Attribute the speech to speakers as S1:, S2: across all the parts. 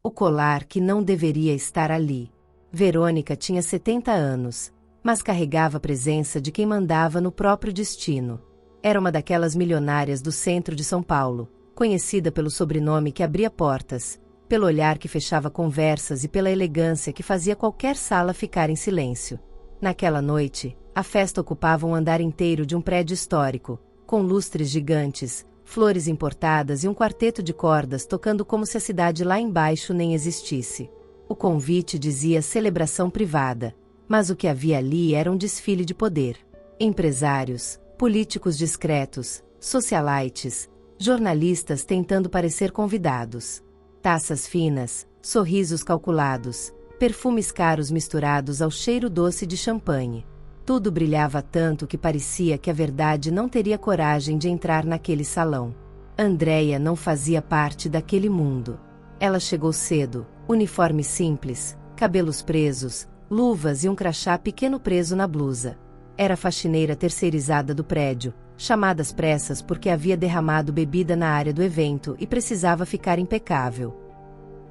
S1: O colar que não deveria estar ali. Verônica tinha 70 anos, mas carregava a presença de quem mandava no próprio destino. Era uma daquelas milionárias do centro de São Paulo, conhecida pelo sobrenome que abria portas, pelo olhar que fechava conversas e pela elegância que fazia qualquer sala ficar em silêncio. Naquela noite, a festa ocupava um andar inteiro de um prédio histórico, com lustres gigantes, flores importadas e um quarteto de cordas tocando como se a cidade lá embaixo nem existisse. O convite dizia celebração privada, mas o que havia ali era um desfile de poder. Empresários, políticos discretos, socialites, jornalistas tentando parecer convidados. Taças finas, sorrisos calculados, perfumes caros misturados ao cheiro doce de champanhe. Tudo brilhava tanto que parecia que a verdade não teria coragem de entrar naquele salão. Andréia não fazia parte daquele mundo. Ela chegou cedo, uniforme simples, cabelos presos, luvas e um crachá pequeno preso na blusa. Era faxineira terceirizada do prédio, chamada às pressas porque havia derramado bebida na área do evento e precisava ficar impecável.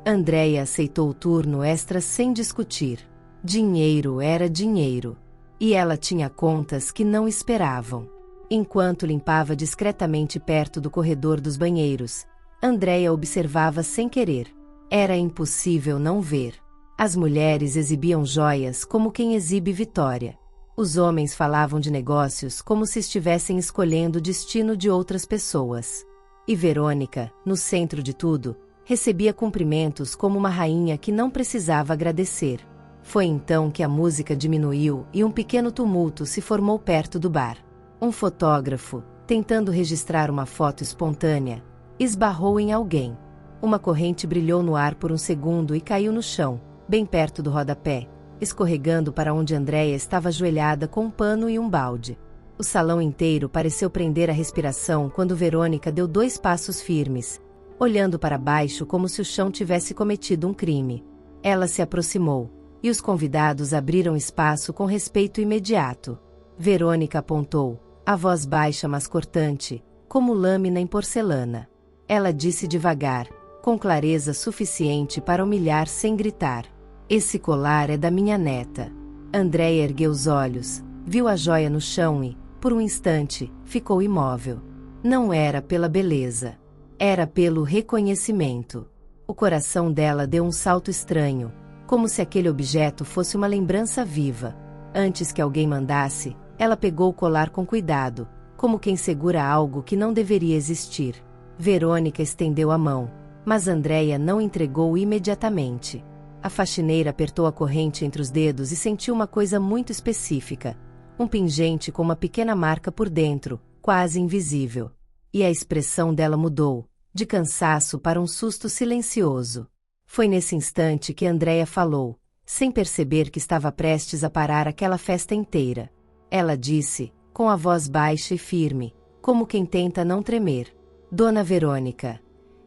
S1: Andréia aceitou o turno extra sem discutir. Dinheiro era dinheiro. E ela tinha contas que não esperavam. Enquanto limpava discretamente perto do corredor dos banheiros, Andréia observava sem querer. Era impossível não ver. As mulheres exibiam joias como quem exibe vitória. Os homens falavam de negócios como se estivessem escolhendo o destino de outras pessoas. E Verônica, no centro de tudo, recebia cumprimentos como uma rainha que não precisava agradecer. Foi então que a música diminuiu e um pequeno tumulto se formou perto do bar. Um fotógrafo, tentando registrar uma foto espontânea, esbarrou em alguém. Uma corrente brilhou no ar por um segundo e caiu no chão, bem perto do rodapé, escorregando para onde Andréia estava ajoelhada com um pano e um balde. O salão inteiro pareceu prender a respiração quando Verônica deu 2 passos firmes, olhando para baixo como se o chão tivesse cometido um crime. Ela se aproximou, e os convidados abriram espaço com respeito imediato. Verônica apontou, a voz baixa mas cortante, como lâmina em porcelana. Ela disse devagar, com clareza suficiente para humilhar sem gritar. Esse colar é da minha neta. Andréia ergueu os olhos, viu a joia no chão e, por um instante, ficou imóvel. Não era pela beleza. Era pelo reconhecimento. O coração dela deu um salto estranho, como se aquele objeto fosse uma lembrança viva. Antes que alguém mandasse, ela pegou o colar com cuidado, como quem segura algo que não deveria existir. Verônica estendeu a mão, mas Andréia não entregou imediatamente. A faxineira apertou a corrente entre os dedos e sentiu uma coisa muito específica. Um pingente com uma pequena marca por dentro, quase invisível. E a expressão dela mudou, de cansaço para um susto silencioso. Foi nesse instante que Andréia falou, sem perceber que estava prestes a parar aquela festa inteira. Ela disse, com a voz baixa e firme, como quem tenta não tremer. Dona Verônica,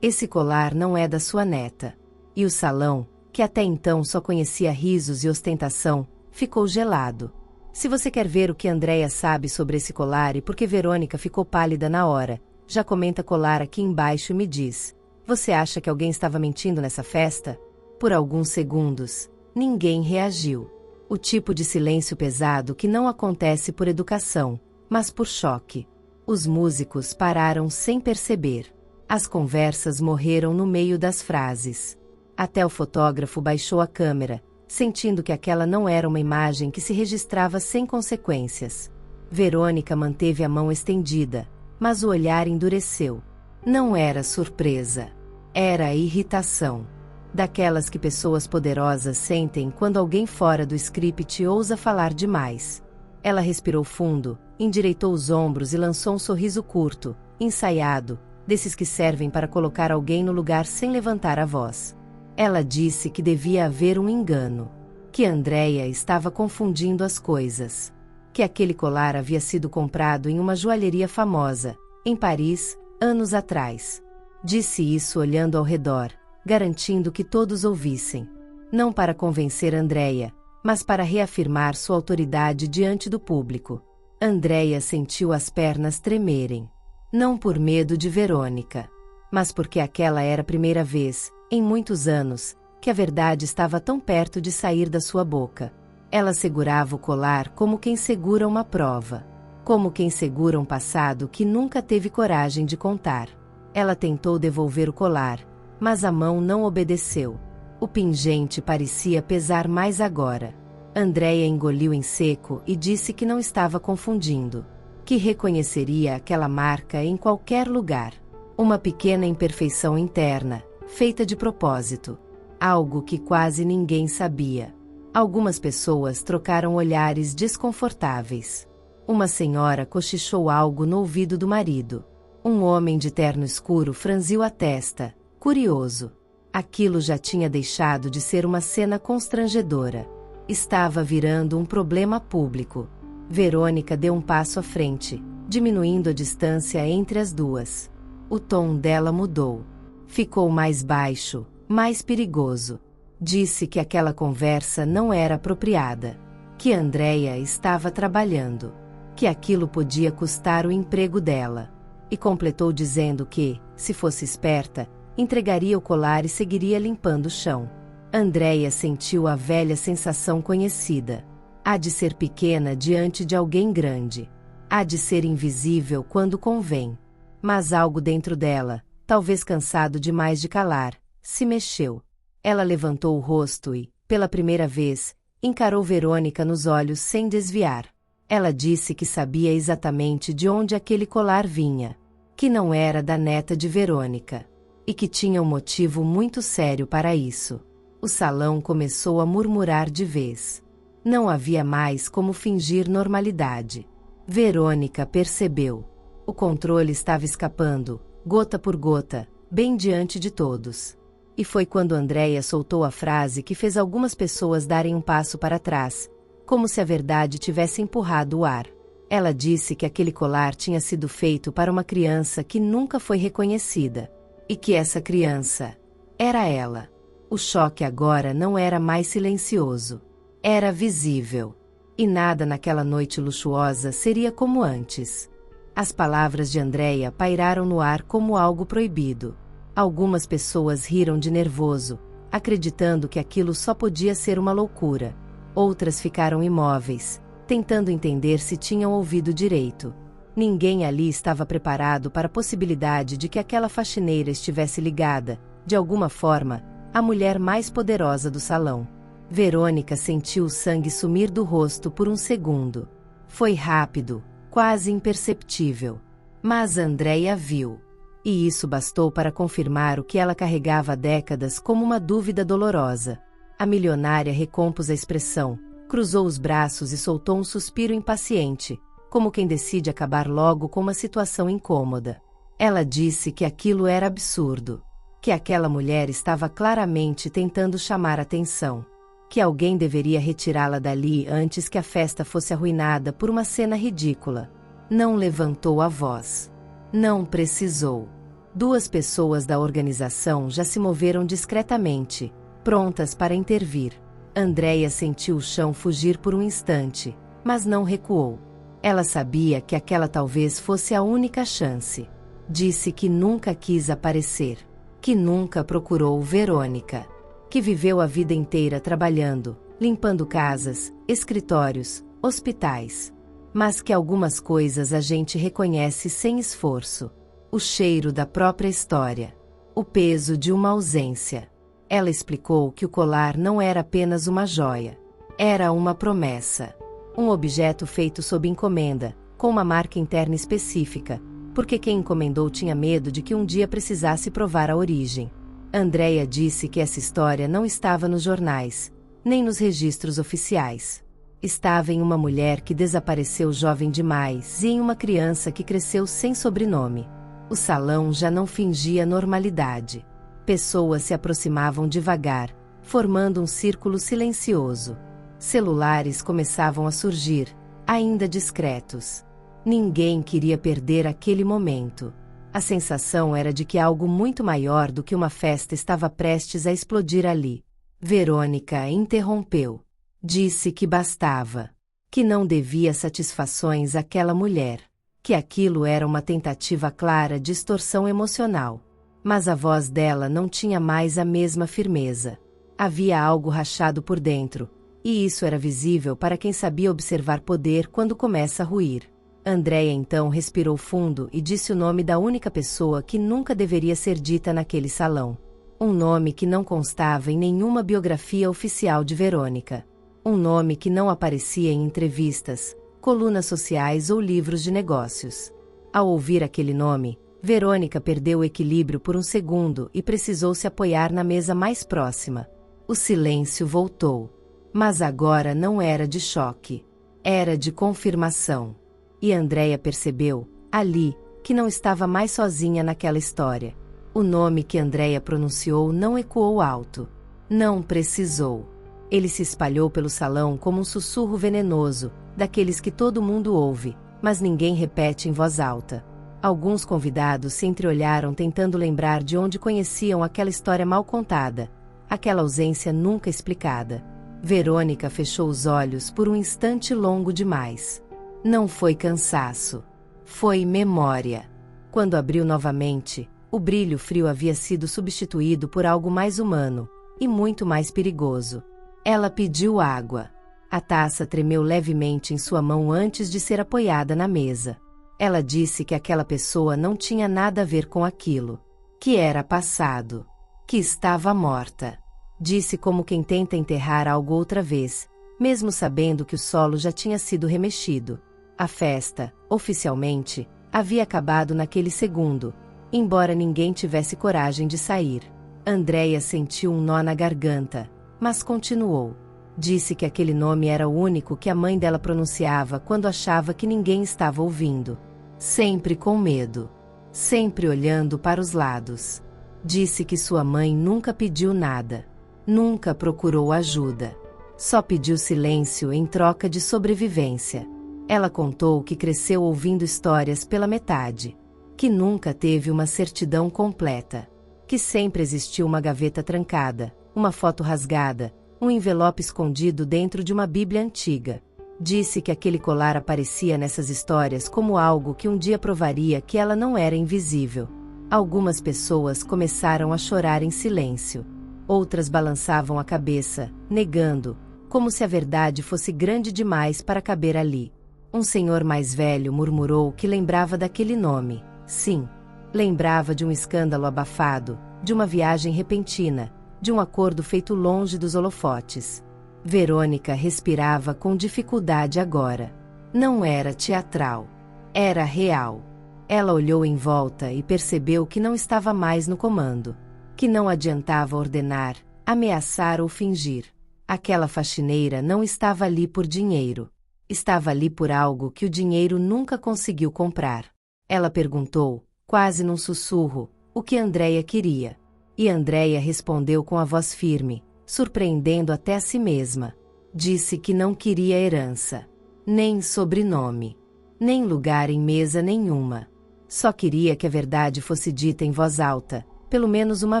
S1: esse colar não é da sua neta. E o salão, que até então só conhecia risos e ostentação, ficou gelado. Se você quer ver o que Andréia sabe sobre esse colar e por que Verônica ficou pálida na hora, já comenta colar aqui embaixo e me diz. Você acha que alguém estava mentindo nessa festa? Por alguns segundos, ninguém reagiu. O tipo de silêncio pesado que não acontece por educação, mas por choque. Os músicos pararam sem perceber. As conversas morreram no meio das frases. Até o fotógrafo baixou a câmera, sentindo que aquela não era uma imagem que se registrava sem consequências. Verônica manteve a mão estendida, mas o olhar endureceu. Não era surpresa. Era irritação. Daquelas que pessoas poderosas sentem quando alguém fora do script ousa falar demais. Ela respirou fundo, endireitou os ombros e lançou um sorriso curto, ensaiado, desses que servem para colocar alguém no lugar sem levantar a voz. Ela disse que devia haver um engano. Que Andréia estava confundindo as coisas. Que aquele colar havia sido comprado em uma joalheria famosa, em Paris, anos atrás. Disse isso olhando ao redor, garantindo que todos ouvissem. Não para convencer Andréia, mas para reafirmar sua autoridade diante do público. Andréia sentiu as pernas tremerem. Não por medo de Verônica, mas porque aquela era a primeira vez em muitos anos, que a verdade estava tão perto de sair da sua boca. Ela segurava o colar como quem segura uma prova. Como quem segura um passado que nunca teve coragem de contar. Ela tentou devolver o colar, mas a mão não obedeceu. O pingente parecia pesar mais agora. Andréia engoliu em seco e disse que não estava confundindo. Que reconheceria aquela marca em qualquer lugar. Uma pequena imperfeição interna, feita de propósito. Algo que quase ninguém sabia. Algumas pessoas trocaram olhares desconfortáveis. Uma senhora cochichou algo no ouvido do marido. Um homem de terno escuro franziu a testa, curioso. Aquilo já tinha deixado de ser uma cena constrangedora. Estava virando um problema público. Verônica deu um passo à frente, diminuindo a distância entre as duas. O tom dela mudou. Ficou mais baixo, mais perigoso. Disse que aquela conversa não era apropriada. Que Andréia estava trabalhando. Que aquilo podia custar o emprego dela. E completou dizendo que, se fosse esperta, entregaria o colar e seguiria limpando o chão. Andréia sentiu a velha sensação conhecida. Há de ser pequena diante de alguém grande. Há de ser invisível quando convém. Mas algo dentro dela, talvez cansado demais de calar, se mexeu. Ela levantou o rosto e, pela primeira vez, encarou Verônica nos olhos sem desviar. Ela disse que sabia exatamente de onde aquele colar vinha. Que não era da neta de Verônica. E que tinha um motivo muito sério para isso. O salão começou a murmurar de vez. Não havia mais como fingir normalidade. Verônica percebeu. O controle estava escapando, gota por gota, bem diante de todos. E foi quando Andréia soltou a frase que fez algumas pessoas darem um passo para trás, como se a verdade tivesse empurrado o ar. Ela disse que aquele colar tinha sido feito para uma criança que nunca foi reconhecida. E que essa criança era ela. O choque agora não era mais silencioso. Era visível. E nada naquela noite luxuosa seria como antes. As palavras de Andréia pairaram no ar como algo proibido. Algumas pessoas riram de nervoso, acreditando que aquilo só podia ser uma loucura. Outras ficaram imóveis, tentando entender se tinham ouvido direito. Ninguém ali estava preparado para a possibilidade de que aquela faxineira estivesse ligada, de alguma forma, à mulher mais poderosa do salão. Verônica sentiu o sangue sumir do rosto por um segundo. Foi rápido, quase imperceptível. Mas Andréia viu. E isso bastou para confirmar o que ela carregava há décadas como uma dúvida dolorosa. A milionária recompôs a expressão, cruzou os braços e soltou um suspiro impaciente, como quem decide acabar logo com uma situação incômoda. Ela disse que aquilo era absurdo. Que aquela mulher estava claramente tentando chamar atenção. Que alguém deveria retirá-la dali antes que a festa fosse arruinada por uma cena ridícula. Não levantou a voz. Não precisou. Duas pessoas da organização já se moveram discretamente, prontas para intervir. Andréia sentiu o chão fugir por um instante, mas não recuou. Ela sabia que aquela talvez fosse a única chance. Disse que nunca quis aparecer. Que nunca procurou Verônica. Que viveu a vida inteira trabalhando, limpando casas, escritórios, hospitais. Mas que algumas coisas a gente reconhece sem esforço. O cheiro da própria história. O peso de uma ausência. Ela explicou que o colar não era apenas uma joia. Era uma promessa. Um objeto feito sob encomenda, com uma marca interna específica, porque quem encomendou tinha medo de que um dia precisasse provar a origem. Andréia disse que essa história não estava nos jornais, nem nos registros oficiais. Estava em uma mulher que desapareceu jovem demais e em uma criança que cresceu sem sobrenome. O salão já não fingia normalidade. Pessoas se aproximavam devagar, formando um círculo silencioso. Celulares começavam a surgir, ainda discretos. Ninguém queria perder aquele momento. A sensação era de que algo muito maior do que uma festa estava prestes a explodir ali. Verônica interrompeu. Disse que bastava. Que não devia satisfações àquela mulher. Que aquilo era uma tentativa clara de extorsão emocional. Mas a voz dela não tinha mais a mesma firmeza. Havia algo rachado por dentro, e isso era visível para quem sabia observar poder quando começa a ruir. Andréia então respirou fundo e disse o nome da única pessoa que nunca deveria ser dita naquele salão. Um nome que não constava em nenhuma biografia oficial de Verônica. Um nome que não aparecia em entrevistas, colunas sociais ou livros de negócios. Ao ouvir aquele nome, Verônica perdeu o equilíbrio por um segundo e precisou se apoiar na mesa mais próxima. O silêncio voltou. Mas agora não era de choque. Era de confirmação. E Andréia percebeu, ali, que não estava mais sozinha naquela história. O nome que Andréia pronunciou não ecoou alto. Não precisou. Ele se espalhou pelo salão como um sussurro venenoso, daqueles que todo mundo ouve, mas ninguém repete em voz alta. Alguns convidados se entreolharam tentando lembrar de onde conheciam aquela história mal contada, aquela ausência nunca explicada. Verônica fechou os olhos por um instante longo demais. Não foi cansaço. Foi memória. Quando abriu novamente, o brilho frio havia sido substituído por algo mais humano, e muito mais perigoso. Ela pediu água. A taça tremeu levemente em sua mão antes de ser apoiada na mesa. Ela disse que aquela pessoa não tinha nada a ver com aquilo. Que era passado. Que estava morta. Disse como quem tenta enterrar algo outra vez, mesmo sabendo que o solo já tinha sido remexido. A festa, oficialmente, havia acabado naquele segundo, embora ninguém tivesse coragem de sair. Andréia sentiu um nó na garganta, mas continuou. Disse que aquele nome era o único que a mãe dela pronunciava quando achava que ninguém estava ouvindo. Sempre com medo. Sempre olhando para os lados. Disse que sua mãe nunca pediu nada. Nunca procurou ajuda. Só pediu silêncio em troca de sobrevivência. Ela contou que cresceu ouvindo histórias pela metade. Que nunca teve uma certidão completa. Que sempre existiu uma gaveta trancada, uma foto rasgada, um envelope escondido dentro de uma Bíblia antiga. Disse que aquele colar aparecia nessas histórias como algo que um dia provaria que ela não era invisível. Algumas pessoas começaram a chorar em silêncio. Outras balançavam a cabeça, negando, como se a verdade fosse grande demais para caber ali. Um senhor mais velho murmurou que lembrava daquele nome. Sim, lembrava de um escândalo abafado, de uma viagem repentina, de um acordo feito longe dos holofotes. Verônica respirava com dificuldade agora. Não era teatral. Era real. Ela olhou em volta e percebeu que não estava mais no comando. Que não adiantava ordenar, ameaçar ou fingir. Aquela faxineira não estava ali por dinheiro. Estava ali por algo que o dinheiro nunca conseguiu comprar. Ela perguntou, quase num sussurro, o que Andréia queria. E Andréia respondeu com a voz firme, surpreendendo até a si mesma. Disse que não queria herança. Nem sobrenome. Nem lugar em mesa nenhuma. Só queria que a verdade fosse dita em voz alta, pelo menos uma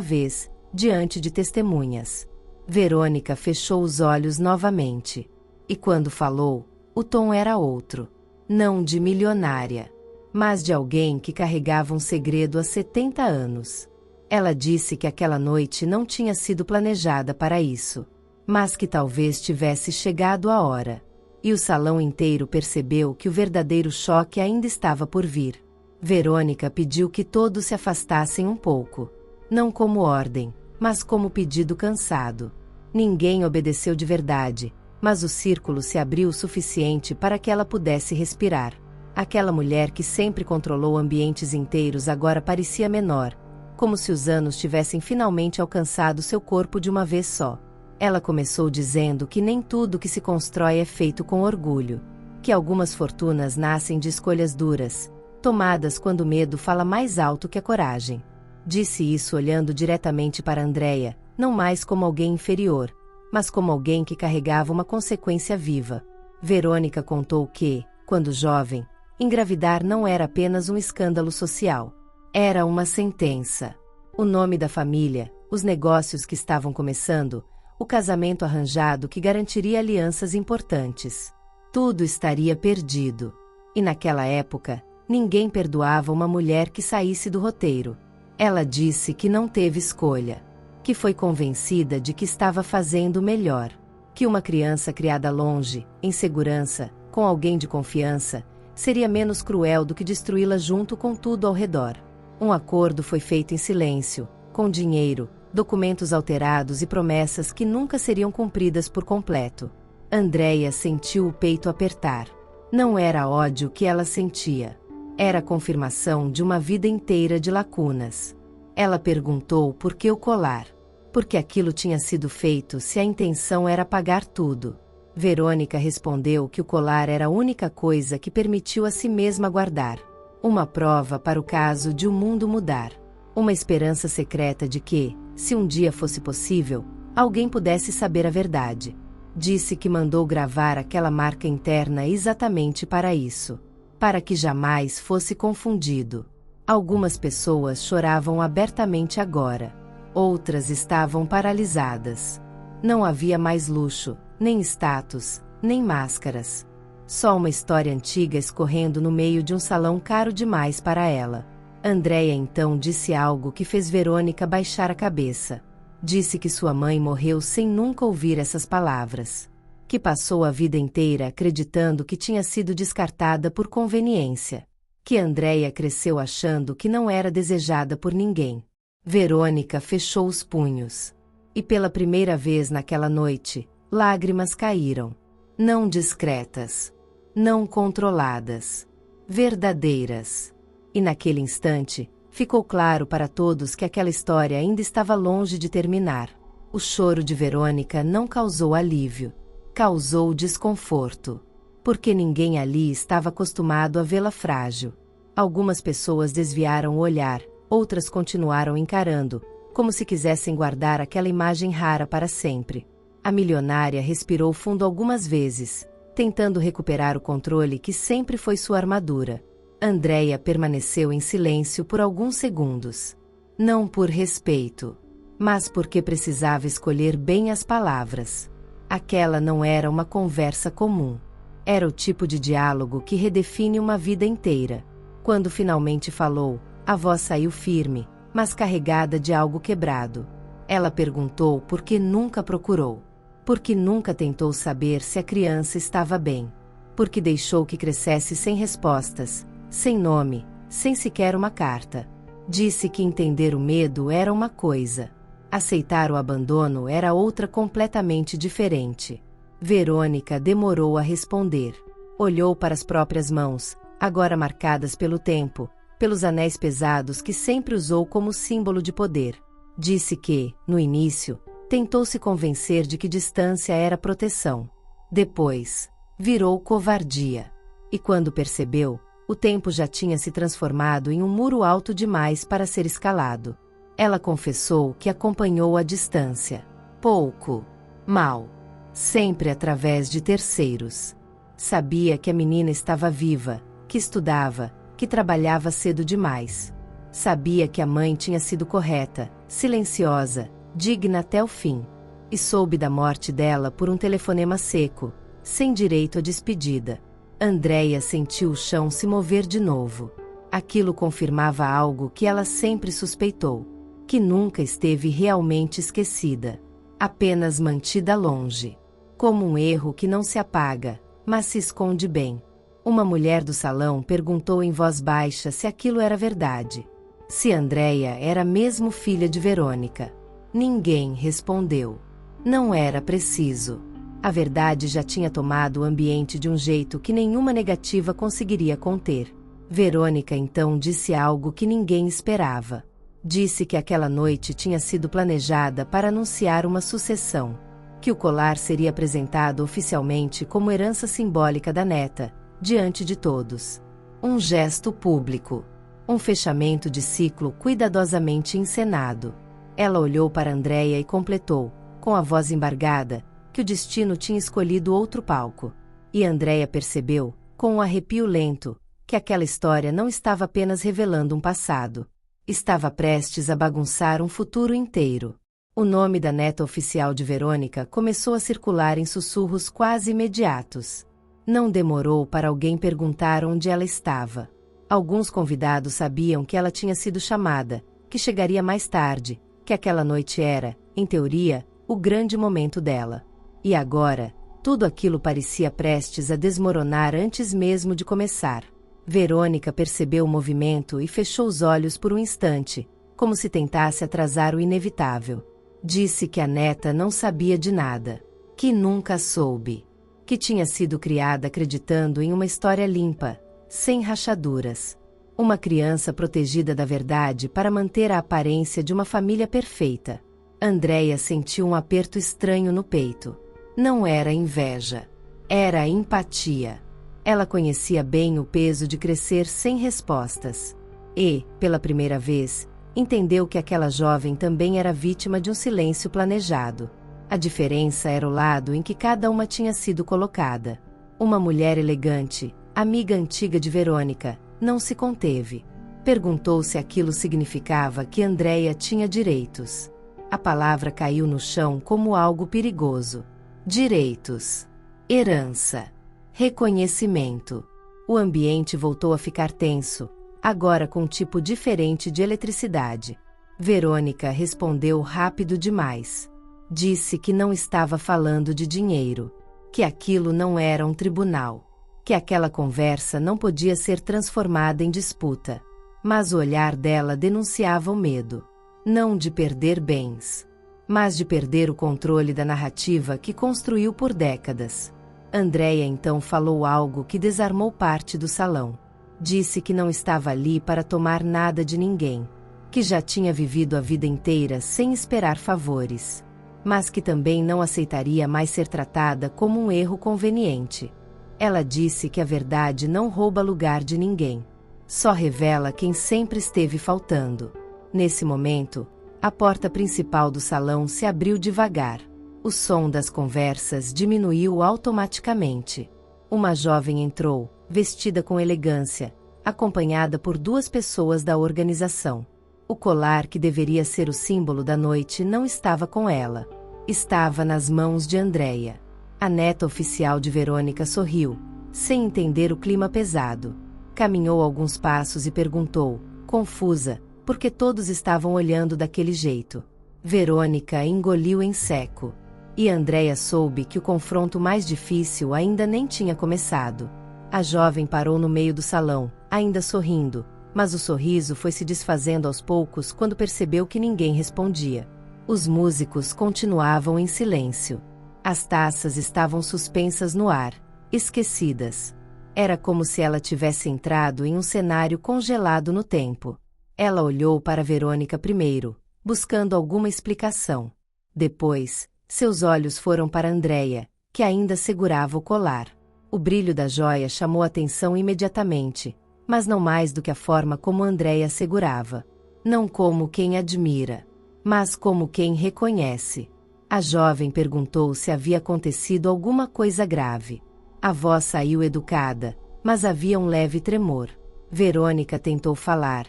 S1: vez, diante de testemunhas. Verônica fechou os olhos novamente. E quando falou, o tom era outro. Não de milionária, mas de alguém que carregava um segredo há 70 anos. Ela disse que aquela noite não tinha sido planejada para isso, mas que talvez tivesse chegado a hora. E o salão inteiro percebeu que o verdadeiro choque ainda estava por vir. Verônica pediu que todos se afastassem um pouco. Não como ordem, mas como pedido cansado. Ninguém obedeceu de verdade, mas o círculo se abriu o suficiente para que ela pudesse respirar. Aquela mulher que sempre controlou ambientes inteiros agora parecia menor, como se os anos tivessem finalmente alcançado seu corpo de uma vez só. Ela começou dizendo que nem tudo que se constrói é feito com orgulho, que algumas fortunas nascem de escolhas duras, tomadas quando o medo fala mais alto que a coragem. Disse isso olhando diretamente para Andréia, não mais como alguém inferior, mas como alguém que carregava uma consequência viva. Verônica contou que, quando jovem, engravidar não era apenas um escândalo social. Era uma sentença. O nome da família, os negócios que estavam começando, o casamento arranjado que garantiria alianças importantes. Tudo estaria perdido. E naquela época, ninguém perdoava uma mulher que saísse do roteiro. Ela disse que não teve escolha, que foi convencida de que estava fazendo o melhor, que uma criança criada longe, em segurança, com alguém de confiança, seria menos cruel do que destruí-la junto com tudo ao redor. Um acordo foi feito em silêncio, com dinheiro, documentos alterados e promessas que nunca seriam cumpridas por completo. Andréia sentiu o peito apertar. Não era ódio que ela sentia. Era a confirmação de uma vida inteira de lacunas. Ela perguntou por que o colar. Porque aquilo tinha sido feito se a intenção era pagar tudo. Verônica respondeu que o colar era a única coisa que permitiu a si mesma guardar. Uma prova para o caso de o mundo mudar. Uma esperança secreta de que, se um dia fosse possível, alguém pudesse saber a verdade. Disse que mandou gravar aquela marca interna exatamente para isso. Para que jamais fosse confundido. Algumas pessoas choravam abertamente agora. Outras estavam paralisadas. Não havia mais luxo, nem status, nem máscaras. Só uma história antiga escorrendo no meio de um salão caro demais para ela. Andréia então disse algo que fez Verônica baixar a cabeça. Disse que sua mãe morreu sem nunca ouvir essas palavras. Que passou a vida inteira acreditando que tinha sido descartada por conveniência. Que Andréia cresceu achando que não era desejada por ninguém. Verônica fechou os punhos. E pela primeira vez naquela noite, lágrimas caíram. Não discretas. Não controladas. Verdadeiras. E naquele instante, ficou claro para todos que aquela história ainda estava longe de terminar. O choro de Verônica não causou alívio. Causou desconforto. Porque ninguém ali estava acostumado a vê-la frágil. Algumas pessoas desviaram o olhar, outras continuaram encarando, como se quisessem guardar aquela imagem rara para sempre. A milionária respirou fundo algumas vezes, tentando recuperar o controle que sempre foi sua armadura. Andréia permaneceu em silêncio por alguns segundos. Não por respeito, mas porque precisava escolher bem as palavras. Aquela não era uma conversa comum. Era o tipo de diálogo que redefine uma vida inteira. Quando finalmente falou, a voz saiu firme, mas carregada de algo quebrado. Ela perguntou por que nunca procurou. Por que nunca tentou saber se a criança estava bem. Por que deixou que crescesse sem respostas, sem nome, sem sequer uma carta. Disse que entender o medo era uma coisa. Aceitar o abandono era outra completamente diferente. Verônica demorou a responder. Olhou para as próprias mãos, agora marcadas pelo tempo, pelos anéis pesados que sempre usou como símbolo de poder. Disse que, no início, tentou se convencer de que distância era proteção. Depois, virou covardia. E quando percebeu, o tempo já tinha se transformado em um muro alto demais para ser escalado. Ela confessou que acompanhou a distância. Pouco. Mal. Sempre através de terceiros. Sabia que a menina estava viva, que estudava, que trabalhava cedo demais. Sabia que a mãe tinha sido correta, silenciosa, digna até o fim. E soube da morte dela por um telefonema seco, sem direito à despedida. Andréia sentiu o chão se mover de novo. Aquilo confirmava algo que ela sempre suspeitou. Que nunca esteve realmente esquecida. Apenas mantida longe. Como um erro que não se apaga, mas se esconde bem. Uma mulher do salão perguntou em voz baixa se aquilo era verdade. Se Andréia era mesmo filha de Verônica. Ninguém respondeu. Não era preciso. A verdade já tinha tomado o ambiente de um jeito que nenhuma negativa conseguiria conter. Verônica então disse algo que ninguém esperava. Disse que aquela noite tinha sido planejada para anunciar uma sucessão. Que o colar seria apresentado oficialmente como herança simbólica da neta, diante de todos. Um gesto público. Um fechamento de ciclo cuidadosamente encenado. Ela olhou para Andréia e completou, com a voz embargada, que o destino tinha escolhido outro palco. E Andréia percebeu, com um arrepio lento, que aquela história não estava apenas revelando um passado. Estava prestes a bagunçar um futuro inteiro. O nome da neta oficial de Verônica começou a circular em sussurros quase imediatos. Não demorou para alguém perguntar onde ela estava. Alguns convidados sabiam que ela tinha sido chamada, que chegaria mais tarde, que aquela noite era, em teoria, o grande momento dela. E agora, tudo aquilo parecia prestes a desmoronar antes mesmo de começar. Verônica percebeu o movimento e fechou os olhos por um instante, como se tentasse atrasar o inevitável. Disse que a neta não sabia de nada, que nunca soube, que tinha sido criada acreditando em uma história limpa, sem rachaduras. Uma criança protegida da verdade para manter a aparência de uma família perfeita. Andréia sentiu um aperto estranho no peito. Não era inveja. Era empatia. Ela conhecia bem o peso de crescer sem respostas. E, pela primeira vez, entendeu que aquela jovem também era vítima de um silêncio planejado. A diferença era o lado em que cada uma tinha sido colocada. Uma mulher elegante, amiga antiga de Verônica, não se conteve. Perguntou se aquilo significava que Andréia tinha direitos. A palavra caiu no chão como algo perigoso. Direitos. Herança. Reconhecimento. O ambiente voltou a ficar tenso, agora com um tipo diferente de eletricidade. Verônica respondeu rápido demais. Disse que não estava falando de dinheiro, que aquilo não era um tribunal, que aquela conversa não podia ser transformada em disputa. Mas o olhar dela denunciava o medo, não de perder bens, mas de perder o controle da narrativa que construiu por décadas. Andréia então falou algo que desarmou parte do salão. Disse que não estava ali para tomar nada de ninguém, que já tinha vivido a vida inteira sem esperar favores, mas que também não aceitaria mais ser tratada como um erro conveniente. Ela disse que a verdade não rouba lugar de ninguém, só revela quem sempre esteve faltando. Nesse momento, a porta principal do salão se abriu devagar. O som das conversas diminuiu automaticamente. Uma jovem entrou, vestida com elegância, acompanhada por 2 pessoas da organização. O colar que deveria ser o símbolo da noite não estava com ela. Estava nas mãos de Andréia. A neta oficial de Verônica sorriu, sem entender o clima pesado. Caminhou alguns passos e perguntou, confusa, por que todos estavam olhando daquele jeito. Verônica engoliu em seco. E Andréia soube que o confronto mais difícil ainda nem tinha começado. A jovem parou no meio do salão, ainda sorrindo, mas o sorriso foi se desfazendo aos poucos quando percebeu que ninguém respondia. Os músicos continuavam em silêncio. As taças estavam suspensas no ar, esquecidas. Era como se ela tivesse entrado em um cenário congelado no tempo. Ela olhou para Verônica primeiro, buscando alguma explicação. Depois, seus olhos foram para Andréia, que ainda segurava o colar. O brilho da joia chamou a atenção imediatamente, mas não mais do que a forma como Andréia segurava. Não como quem admira, mas como quem reconhece. A jovem perguntou se havia acontecido alguma coisa grave. A voz saiu educada, mas havia um leve tremor. Verônica tentou falar,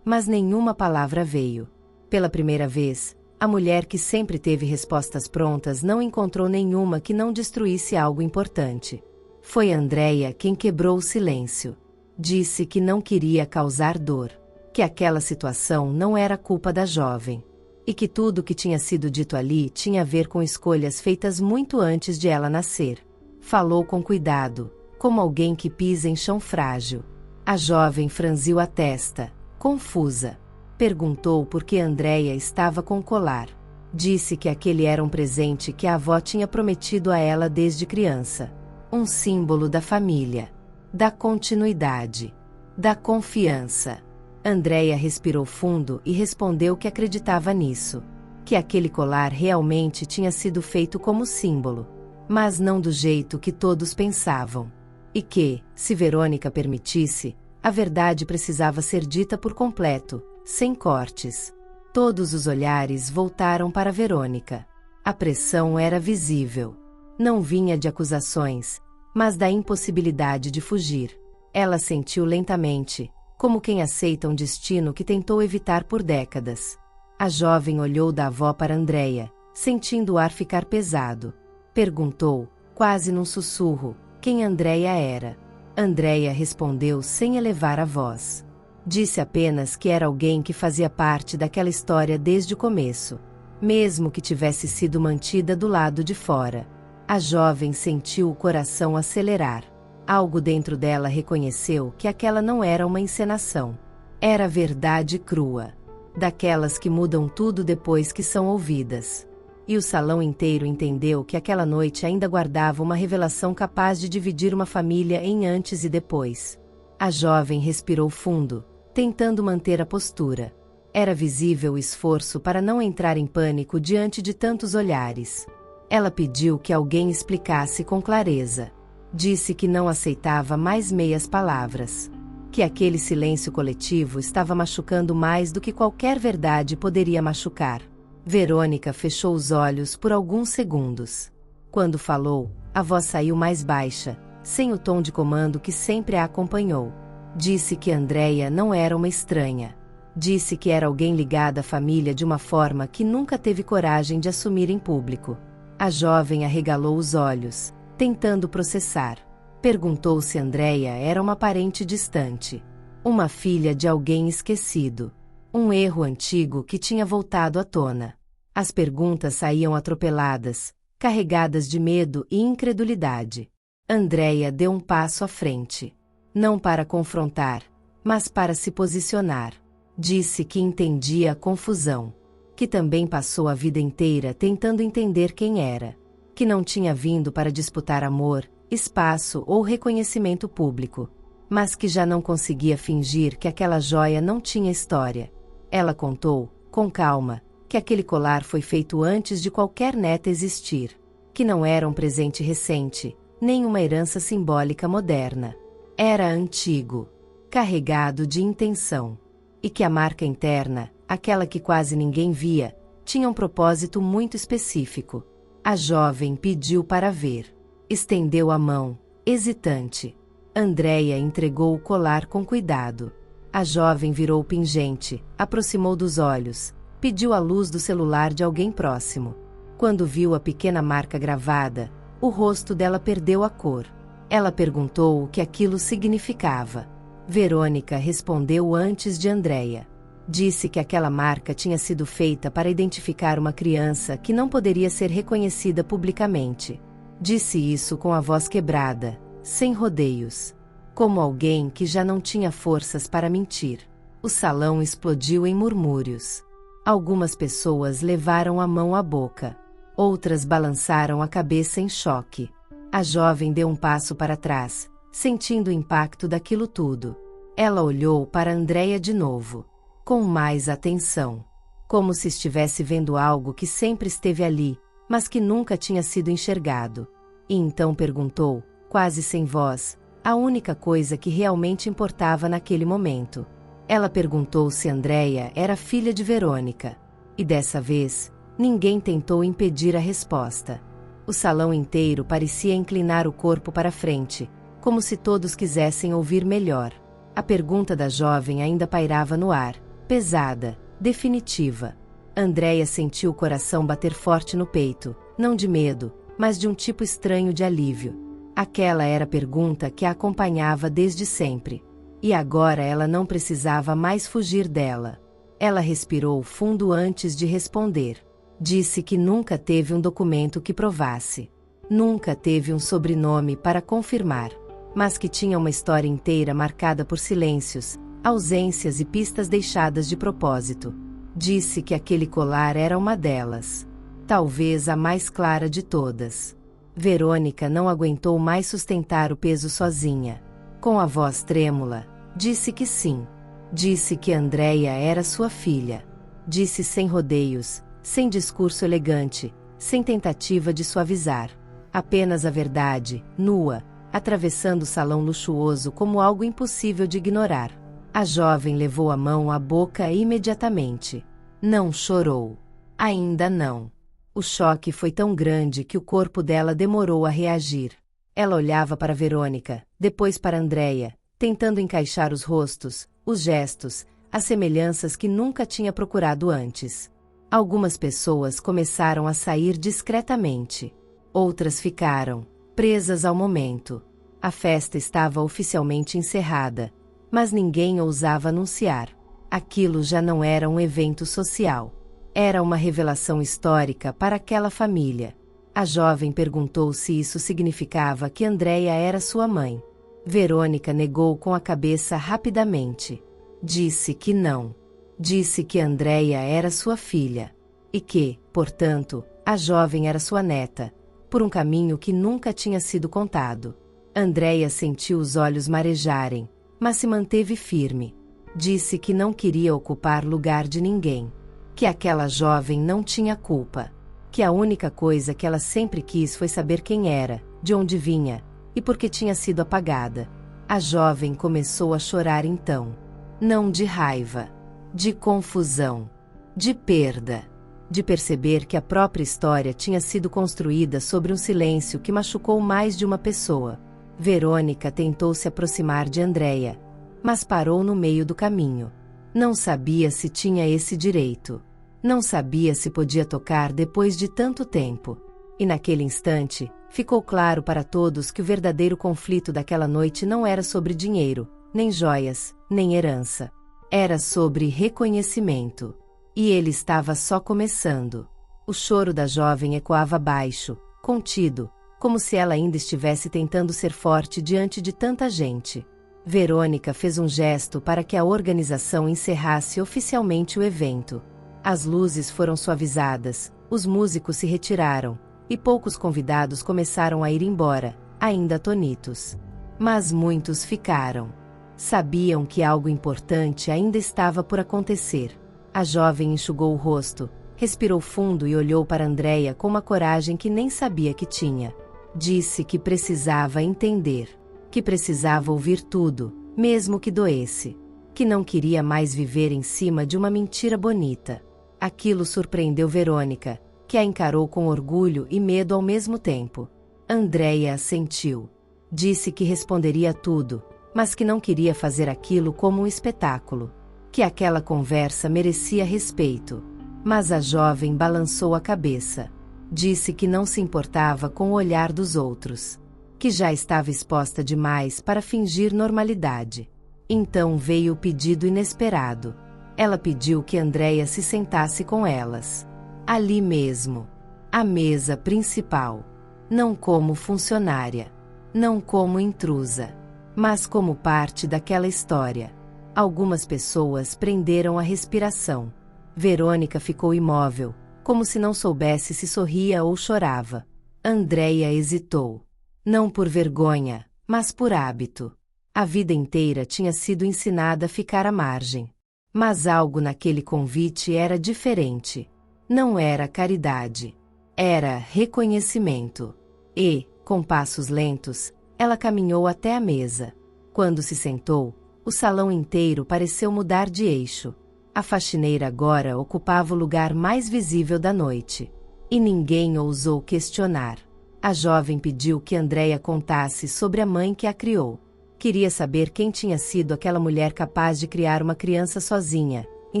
S1: mas nenhuma palavra veio. Pela primeira vez, a mulher que sempre teve respostas prontas não encontrou nenhuma que não destruísse algo importante. Foi Andréia quem quebrou o silêncio. Disse que não queria causar dor, que aquela situação não era culpa da jovem, e que tudo o que tinha sido dito ali tinha a ver com escolhas feitas muito antes de ela nascer. Falou com cuidado, como alguém que pisa em chão frágil. A jovem franziu a testa, confusa. Perguntou por que Andréia estava com o colar. Disse que aquele era um presente que a avó tinha prometido a ela desde criança. Um símbolo da família, da continuidade, da confiança. Andréia respirou fundo e respondeu que acreditava nisso, que aquele colar realmente tinha sido feito como símbolo, mas não do jeito que todos pensavam. E que, se Verônica permitisse, a verdade precisava ser dita por completo, sem cortes. Todos os olhares voltaram para Verônica. A pressão era visível. Não vinha de acusações, mas da impossibilidade de fugir. Ela sentiu lentamente, como quem aceita um destino que tentou evitar por décadas. A jovem olhou da avó para Andréia, sentindo o ar ficar pesado. Perguntou, quase num sussurro, quem Andréia era. Andréia respondeu sem elevar a voz. Disse apenas que era alguém que fazia parte daquela história desde o começo, mesmo que tivesse sido mantida do lado de fora. A jovem sentiu o coração acelerar. Algo dentro dela reconheceu que aquela não era uma encenação. Era verdade crua, daquelas que mudam tudo depois que são ouvidas. E o salão inteiro entendeu que aquela noite ainda guardava uma revelação capaz de dividir uma família em antes e depois. A jovem respirou fundo, tentando manter a postura. Era visível o esforço para não entrar em pânico diante de tantos olhares. Ela pediu que alguém explicasse com clareza. Disse que não aceitava mais meias palavras. Que aquele silêncio coletivo estava machucando mais do que qualquer verdade poderia machucar. Verônica fechou os olhos por alguns segundos. Quando falou, a voz saiu mais baixa, sem o tom de comando que sempre a acompanhou. Disse que Andréia não era uma estranha. Disse que era alguém ligada à família de uma forma que nunca teve coragem de assumir em público. A jovem arregalou os olhos, tentando processar. Perguntou se Andréia era uma parente distante. Uma filha de alguém esquecido. Um erro antigo que tinha voltado à tona. As perguntas saíam atropeladas, carregadas de medo e incredulidade. Andréia deu um passo à frente. Não para confrontar, mas para se posicionar. Disse que entendia a confusão. Que também passou a vida inteira tentando entender quem era. Que não tinha vindo para disputar amor, espaço ou reconhecimento público. Mas que já não conseguia fingir que aquela joia não tinha história. Ela contou, com calma, que aquele colar foi feito antes de qualquer neta existir. Que não era um presente recente, nem uma herança simbólica moderna. Era antigo, carregado de intenção. E que a marca interna, aquela que quase ninguém via, tinha um propósito muito específico. A jovem pediu para ver. Estendeu a mão, hesitante. Andréia entregou o colar com cuidado. A jovem virou o pingente, aproximou dos olhos, pediu a luz do celular de alguém próximo. Quando viu a pequena marca gravada, o rosto dela perdeu a cor. Ela perguntou o que aquilo significava. Verônica respondeu antes de Andréia. Disse que aquela marca tinha sido feita para identificar uma criança que não poderia ser reconhecida publicamente. Disse isso com a voz quebrada, sem rodeios. Como alguém que já não tinha forças para mentir. O salão explodiu em murmúrios. Algumas pessoas levaram a mão à boca. Outras balançaram a cabeça em choque. A jovem deu um passo para trás, sentindo o impacto daquilo tudo. Ela olhou para Andréia de novo, com mais atenção, como se estivesse vendo algo que sempre esteve ali, mas que nunca tinha sido enxergado. E então perguntou, quase sem voz, a única coisa que realmente importava naquele momento. Ela perguntou se Andréia era filha de Verônica. E dessa vez, ninguém tentou impedir a resposta. O salão inteiro parecia inclinar o corpo para frente, como se todos quisessem ouvir melhor. A pergunta da jovem ainda pairava no ar, pesada, definitiva. Andréia sentiu o coração bater forte no peito, não de medo, mas de um tipo estranho de alívio. Aquela era a pergunta que a acompanhava desde sempre. E agora ela não precisava mais fugir dela. Ela respirou fundo antes de responder. Disse que nunca teve um documento que provasse. Nunca teve um sobrenome para confirmar. Mas que tinha uma história inteira marcada por silêncios, ausências e pistas deixadas de propósito. Disse que aquele colar era uma delas. Talvez a mais clara de todas. Verônica não aguentou mais sustentar o peso sozinha. Com a voz trêmula, disse que sim. Disse que Andréia era sua filha. Disse sem rodeios, sem discurso elegante, sem tentativa de suavizar. Apenas a verdade, nua, atravessando o salão luxuoso como algo impossível de ignorar. A jovem levou a mão à boca imediatamente. Não chorou. Ainda não. O choque foi tão grande que o corpo dela demorou a reagir. Ela olhava para Verônica, depois para Andréia, tentando encaixar os rostos, os gestos, as semelhanças que nunca tinha procurado antes. Algumas pessoas começaram a sair discretamente. Outras ficaram, presas ao momento. A festa estava oficialmente encerrada, Mas ninguém ousava anunciar. Aquilo já não era um evento social. Era uma revelação histórica para aquela família. A jovem perguntou se isso significava que Andréia era sua mãe. Verônica negou com a cabeça rapidamente. Disse que não. Disse que Andréia era sua filha. E que, portanto, a jovem era sua neta, por um caminho que nunca tinha sido contado. Andréia sentiu os olhos marejarem, mas se manteve firme. Disse que não queria ocupar lugar de ninguém. Que aquela jovem não tinha culpa. Que a única coisa que ela sempre quis foi saber quem era, de onde vinha, e por que tinha sido apagada. A jovem começou a chorar então. Não de raiva, de confusão, de perda, de perceber que a própria história tinha sido construída sobre um silêncio que machucou mais de uma pessoa. Verônica tentou se aproximar de Andréia, mas parou no meio do caminho. Não sabia se tinha esse direito. Não sabia se podia tocar depois de tanto tempo. E naquele instante, ficou claro para todos que o verdadeiro conflito daquela noite não era sobre dinheiro, nem joias, nem herança. Era sobre reconhecimento. E ele estava só começando. O choro da jovem ecoava baixo, contido, como se ela ainda estivesse tentando ser forte diante de tanta gente. Verônica fez um gesto para que a organização encerrasse oficialmente o evento. As luzes foram suavizadas, os músicos se retiraram, e poucos convidados começaram a ir embora, ainda atonitos. Mas muitos ficaram. Sabiam que algo importante ainda estava por acontecer. A jovem enxugou o rosto, respirou fundo e olhou para Andréia com uma coragem que nem sabia que tinha. Disse que precisava entender. Que precisava ouvir tudo, mesmo que doesse. Que não queria mais viver em cima de uma mentira bonita. Aquilo surpreendeu Verônica, que a encarou com orgulho e medo ao mesmo tempo. Andréia assentiu. Disse que responderia tudo, mas que não queria fazer aquilo como um espetáculo. Que aquela conversa merecia respeito. Mas a jovem balançou a cabeça. Disse que não se importava com o olhar dos outros. Que já estava exposta demais para fingir normalidade. Então veio o pedido inesperado. Ela pediu que Andréia se sentasse com elas. Ali mesmo. À mesa principal. Não como funcionária. Não como intrusa. Mas como parte daquela história. Algumas pessoas prenderam a respiração. Verônica ficou imóvel, como se não soubesse se sorria ou chorava. Andréia hesitou. Não por vergonha, mas por hábito. A vida inteira tinha sido ensinada a ficar à margem. Mas algo naquele convite era diferente. Não era caridade. Era reconhecimento. E, com passos lentos, ela caminhou até a mesa. Quando se sentou, o salão inteiro pareceu mudar de eixo. A faxineira agora ocupava o lugar mais visível da noite. E ninguém ousou questionar. A jovem pediu que Andréia contasse sobre a mãe que a criou. Queria saber quem tinha sido aquela mulher capaz de criar uma criança sozinha, em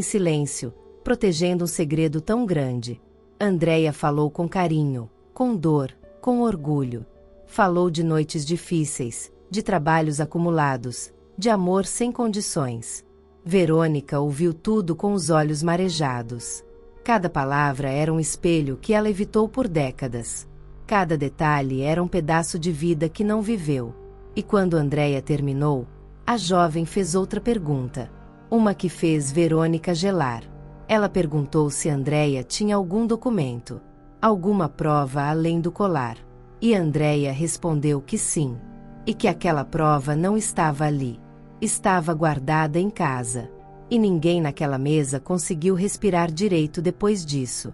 S1: silêncio, protegendo um segredo tão grande. Andréia falou com carinho, com dor, com orgulho. Falou de noites difíceis, de trabalhos acumulados, de amor sem condições. Verônica ouviu tudo com os olhos marejados. Cada palavra era um espelho que ela evitou por décadas. Cada detalhe era um pedaço de vida que não viveu. E quando Andréia terminou, a jovem fez outra pergunta. Uma que fez Verônica gelar. Ela perguntou se Andréia tinha algum documento, alguma prova além do colar. E Andréia respondeu que sim. E que aquela prova não estava ali. Estava guardada em casa. E ninguém naquela mesa conseguiu respirar direito depois disso.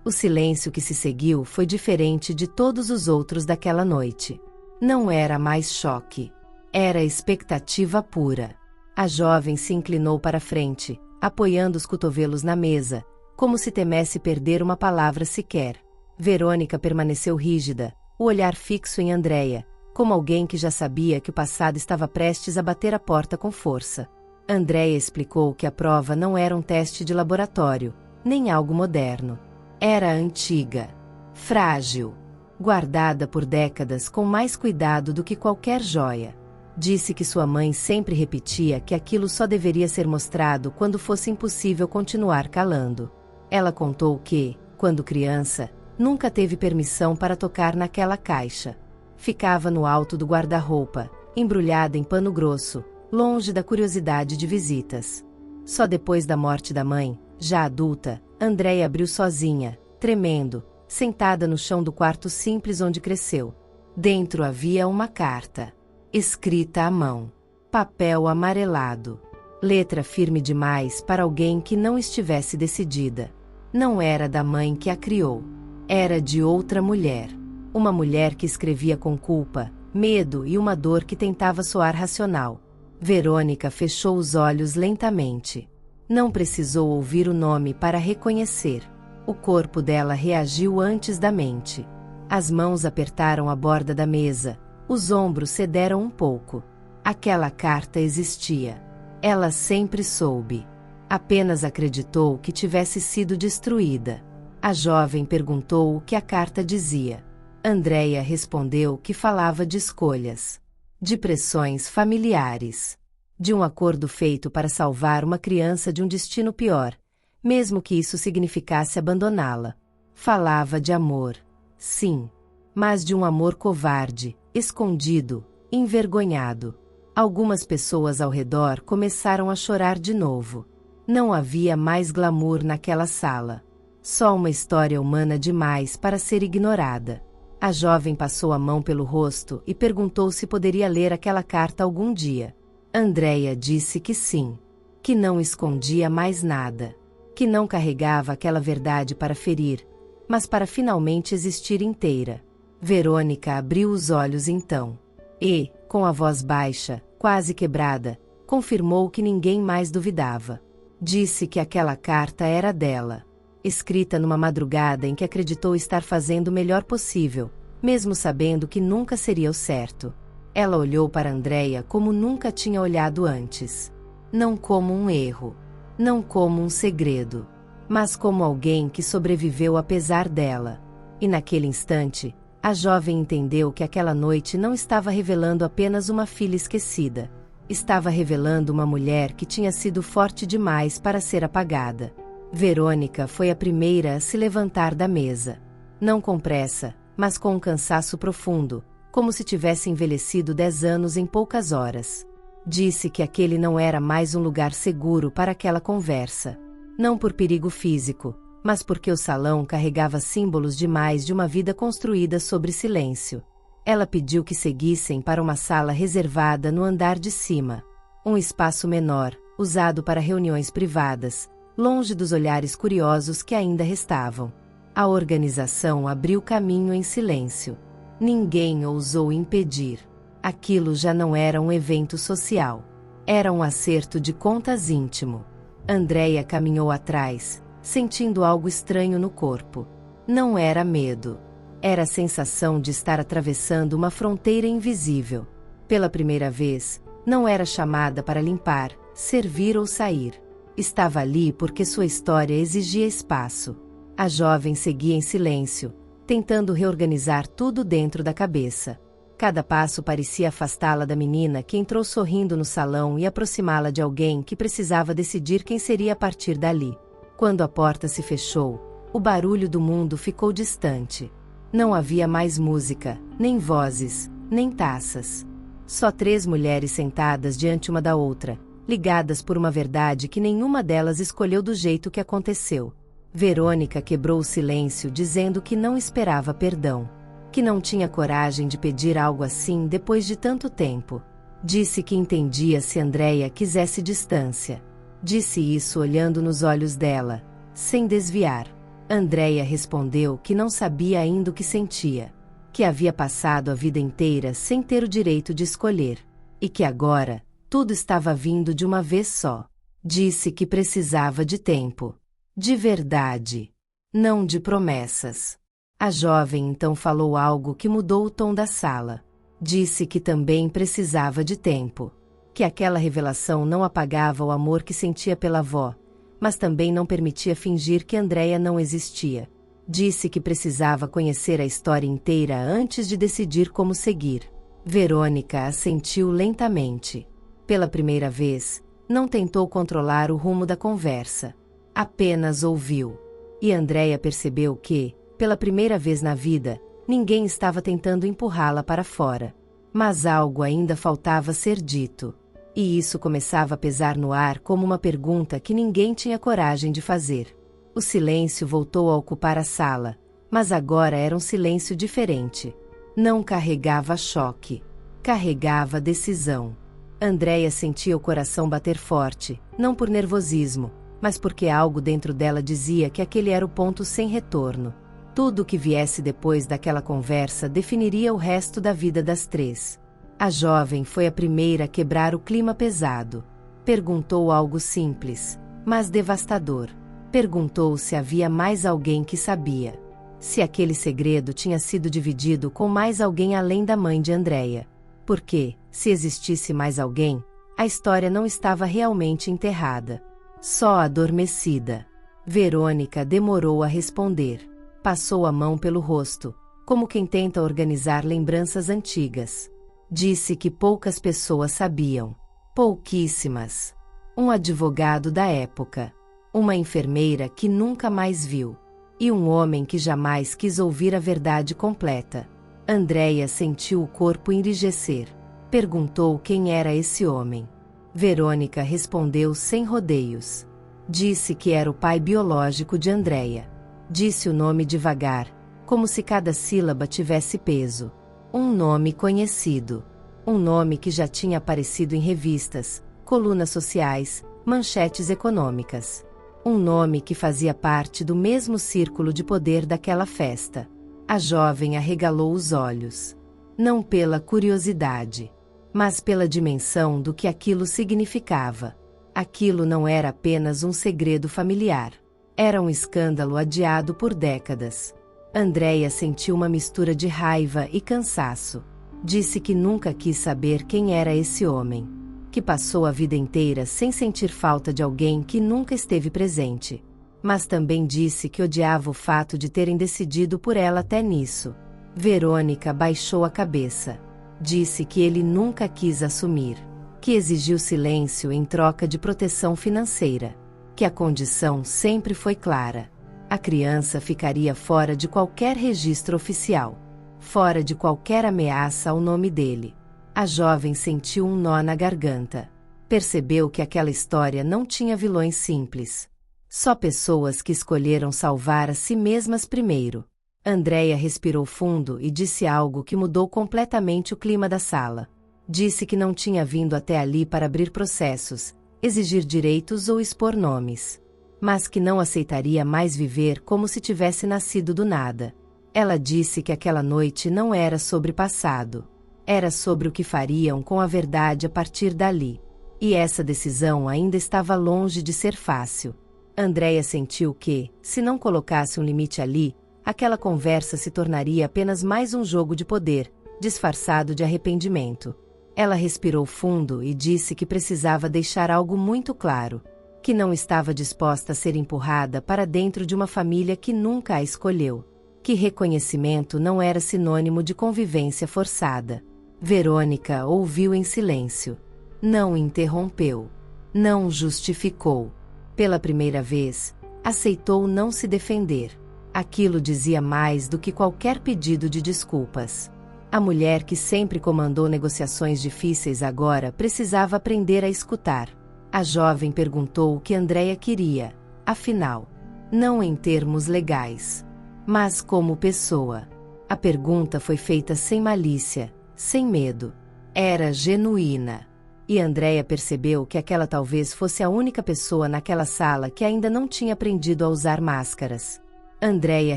S1: O silêncio que se seguiu foi diferente de todos os outros daquela noite. Não era mais choque. Era expectativa pura. A jovem se inclinou para a frente, apoiando os cotovelos na mesa, como se temesse perder uma palavra sequer. Verônica permaneceu rígida, o olhar fixo em Andréia, como alguém que já sabia que o passado estava prestes a bater a porta com força. Andréia explicou que a prova não era um teste de laboratório, nem algo moderno. Era antiga, frágil, guardada por décadas com mais cuidado do que qualquer joia. Disse que sua mãe sempre repetia que aquilo só deveria ser mostrado quando fosse impossível continuar calando. Ela contou que, quando criança, nunca teve permissão para tocar naquela caixa. Ficava no alto do guarda-roupa, embrulhada em pano grosso, longe da curiosidade de visitas. Só depois da morte da mãe, já adulta, Andréia abriu sozinha, tremendo, sentada no chão do quarto simples onde cresceu. Dentro havia uma carta, escrita à mão, papel amarelado, letra firme demais para alguém que não estivesse decidida. Não era da mãe que a criou. Era de outra mulher. Uma mulher que escrevia com culpa, medo e uma dor que tentava soar racional. Verônica fechou os olhos lentamente. Não precisou ouvir o nome para reconhecer. O corpo dela reagiu antes da mente. As mãos apertaram a borda da mesa. Os ombros cederam um pouco. Aquela carta existia. Ela sempre soube. Apenas acreditou que tivesse sido destruída. A jovem perguntou o que a carta dizia. Andréia respondeu que falava de escolhas, de pressões familiares, de um acordo feito para salvar uma criança de um destino pior, mesmo que isso significasse abandoná-la. Falava de amor, sim, mas de um amor covarde, escondido, envergonhado. Algumas pessoas ao redor começaram a chorar de novo. Não havia mais glamour naquela sala. Só uma história humana demais para ser ignorada. A jovem passou a mão pelo rosto e perguntou se poderia ler aquela carta algum dia. Andréia disse que sim, que não escondia mais nada, que não carregava aquela verdade para ferir, mas para finalmente existir inteira. Verônica abriu os olhos então. E, com a voz baixa, quase quebrada, confirmou que ninguém mais duvidava. Disse que aquela carta era dela, escrita numa madrugada em que acreditou estar fazendo o melhor possível, mesmo sabendo que nunca seria o certo. Ela olhou para Andréia como nunca tinha olhado antes. Não como um erro, não como um segredo, mas como alguém que sobreviveu apesar dela. E naquele instante, a jovem entendeu que aquela noite não estava revelando apenas uma filha esquecida. Estava revelando uma mulher que tinha sido forte demais para ser apagada. Verônica foi a primeira a se levantar da mesa. Não com pressa, mas com um cansaço profundo, como se tivesse envelhecido 10 anos em poucas horas. Disse que aquele não era mais um lugar seguro para aquela conversa. Não por perigo físico, mas porque o salão carregava símbolos demais de uma vida construída sobre silêncio. Ela pediu que seguissem para uma sala reservada no andar de cima. Um espaço menor, usado para reuniões privadas, longe dos olhares curiosos que ainda restavam. A organização abriu caminho em silêncio. Ninguém ousou impedir. Aquilo já não era um evento social. Era um acerto de contas íntimo. Andréia caminhou atrás, sentindo algo estranho no corpo. Não era medo. Era a sensação de estar atravessando uma fronteira invisível. Pela primeira vez, não era chamada para limpar, servir ou sair. Estava ali porque sua história exigia espaço. A jovem seguia em silêncio, tentando reorganizar tudo dentro da cabeça. Cada passo parecia afastá-la da menina que entrou sorrindo no salão e aproximá-la de alguém que precisava decidir quem seria a partir dali. Quando a porta se fechou, o barulho do mundo ficou distante. Não havia mais música, nem vozes, nem taças. Só 3 mulheres sentadas diante uma da outra, ligadas por uma verdade que nenhuma delas escolheu do jeito que aconteceu. Verônica quebrou o silêncio dizendo que não esperava perdão, que não tinha coragem de pedir algo assim depois de tanto tempo. Disse que entendia se Andréia quisesse distância. Disse isso olhando nos olhos dela, sem desviar. Andréia respondeu que não sabia ainda o que sentia, que havia passado a vida inteira sem ter o direito de escolher, e que agora, tudo estava vindo de uma vez só. Disse que precisava de tempo. De verdade. Não de promessas. A jovem então falou algo que mudou o tom da sala. Disse que também precisava de tempo. Que aquela revelação não apagava o amor que sentia pela avó, mas também não permitia fingir que Andréia não existia. Disse que precisava conhecer a história inteira antes de decidir como seguir. Verônica assentiu lentamente. Pela primeira vez, não tentou controlar o rumo da conversa. Apenas ouviu. E Andréia percebeu que, pela primeira vez na vida, ninguém estava tentando empurrá-la para fora. Mas algo ainda faltava ser dito. E isso começava a pesar no ar como uma pergunta que ninguém tinha coragem de fazer. O silêncio voltou a ocupar a sala, mas agora era um silêncio diferente. Não carregava choque. Carregava decisão. Andréia sentia o coração bater forte, não por nervosismo, mas porque algo dentro dela dizia que aquele era o ponto sem retorno. Tudo o que viesse depois daquela conversa definiria o resto da vida das três. A jovem foi a primeira a quebrar o clima pesado. Perguntou algo simples, mas devastador. Perguntou se havia mais alguém que sabia. Se aquele segredo tinha sido dividido com mais alguém além da mãe de Andréia. Porque, se existisse mais alguém, a história não estava realmente enterrada. Só adormecida. Verônica demorou a responder. Passou a mão pelo rosto, como quem tenta organizar lembranças antigas. Disse que poucas pessoas sabiam. Pouquíssimas. Um advogado da época. Uma enfermeira que nunca mais viu. E um homem que jamais quis ouvir a verdade completa. Andréia sentiu o corpo enrijecer. Perguntou quem era esse homem. Verônica respondeu sem rodeios. Disse que era o pai biológico de Andréia. Disse o nome devagar, como se cada sílaba tivesse peso. Um nome conhecido. Um nome que já tinha aparecido em revistas, colunas sociais, manchetes econômicas. Um nome que fazia parte do mesmo círculo de poder daquela festa. A jovem arregalou os olhos. Não pela curiosidade, mas pela dimensão do que aquilo significava. Aquilo não era apenas um segredo familiar. Era um escândalo adiado por décadas. Andréia sentiu uma mistura de raiva e cansaço. Disse que nunca quis saber quem era esse homem. Que passou a vida inteira sem sentir falta de alguém que nunca esteve presente. Mas também disse que odiava o fato de terem decidido por ela até nisso. Verônica baixou a cabeça. Disse que ele nunca quis assumir. Que exigiu silêncio em troca de proteção financeira. Que a condição sempre foi clara. A criança ficaria fora de qualquer registro oficial. Fora de qualquer ameaça ao nome dele. A jovem sentiu um nó na garganta. Percebeu que aquela história não tinha vilões simples. Só pessoas que escolheram salvar a si mesmas primeiro. Andréia respirou fundo e disse algo que mudou completamente o clima da sala. Disse que não tinha vindo até ali para abrir processos, exigir direitos ou expor nomes. Mas que não aceitaria mais viver como se tivesse nascido do nada. Ela disse que aquela noite não era sobre passado. Era sobre o que fariam com a verdade a partir dali. E essa decisão ainda estava longe de ser fácil. Andréia sentiu que, se não colocasse um limite ali, aquela conversa se tornaria apenas mais um jogo de poder, disfarçado de arrependimento. Ela respirou fundo e disse que precisava deixar algo muito claro. Que não estava disposta a ser empurrada para dentro de uma família que nunca a escolheu. Que reconhecimento não era sinônimo de convivência forçada. Verônica ouviu em silêncio. Não interrompeu. Não justificou. Pela primeira vez, aceitou não se defender. Aquilo dizia mais do que qualquer pedido de desculpas. A mulher que sempre comandou negociações difíceis agora precisava aprender a escutar. A jovem perguntou o que Andréia queria, afinal. Não em termos legais, mas como pessoa. A pergunta foi feita sem malícia, sem medo. Era genuína. E Andréia percebeu que aquela talvez fosse a única pessoa naquela sala que ainda não tinha aprendido a usar máscaras. Andréia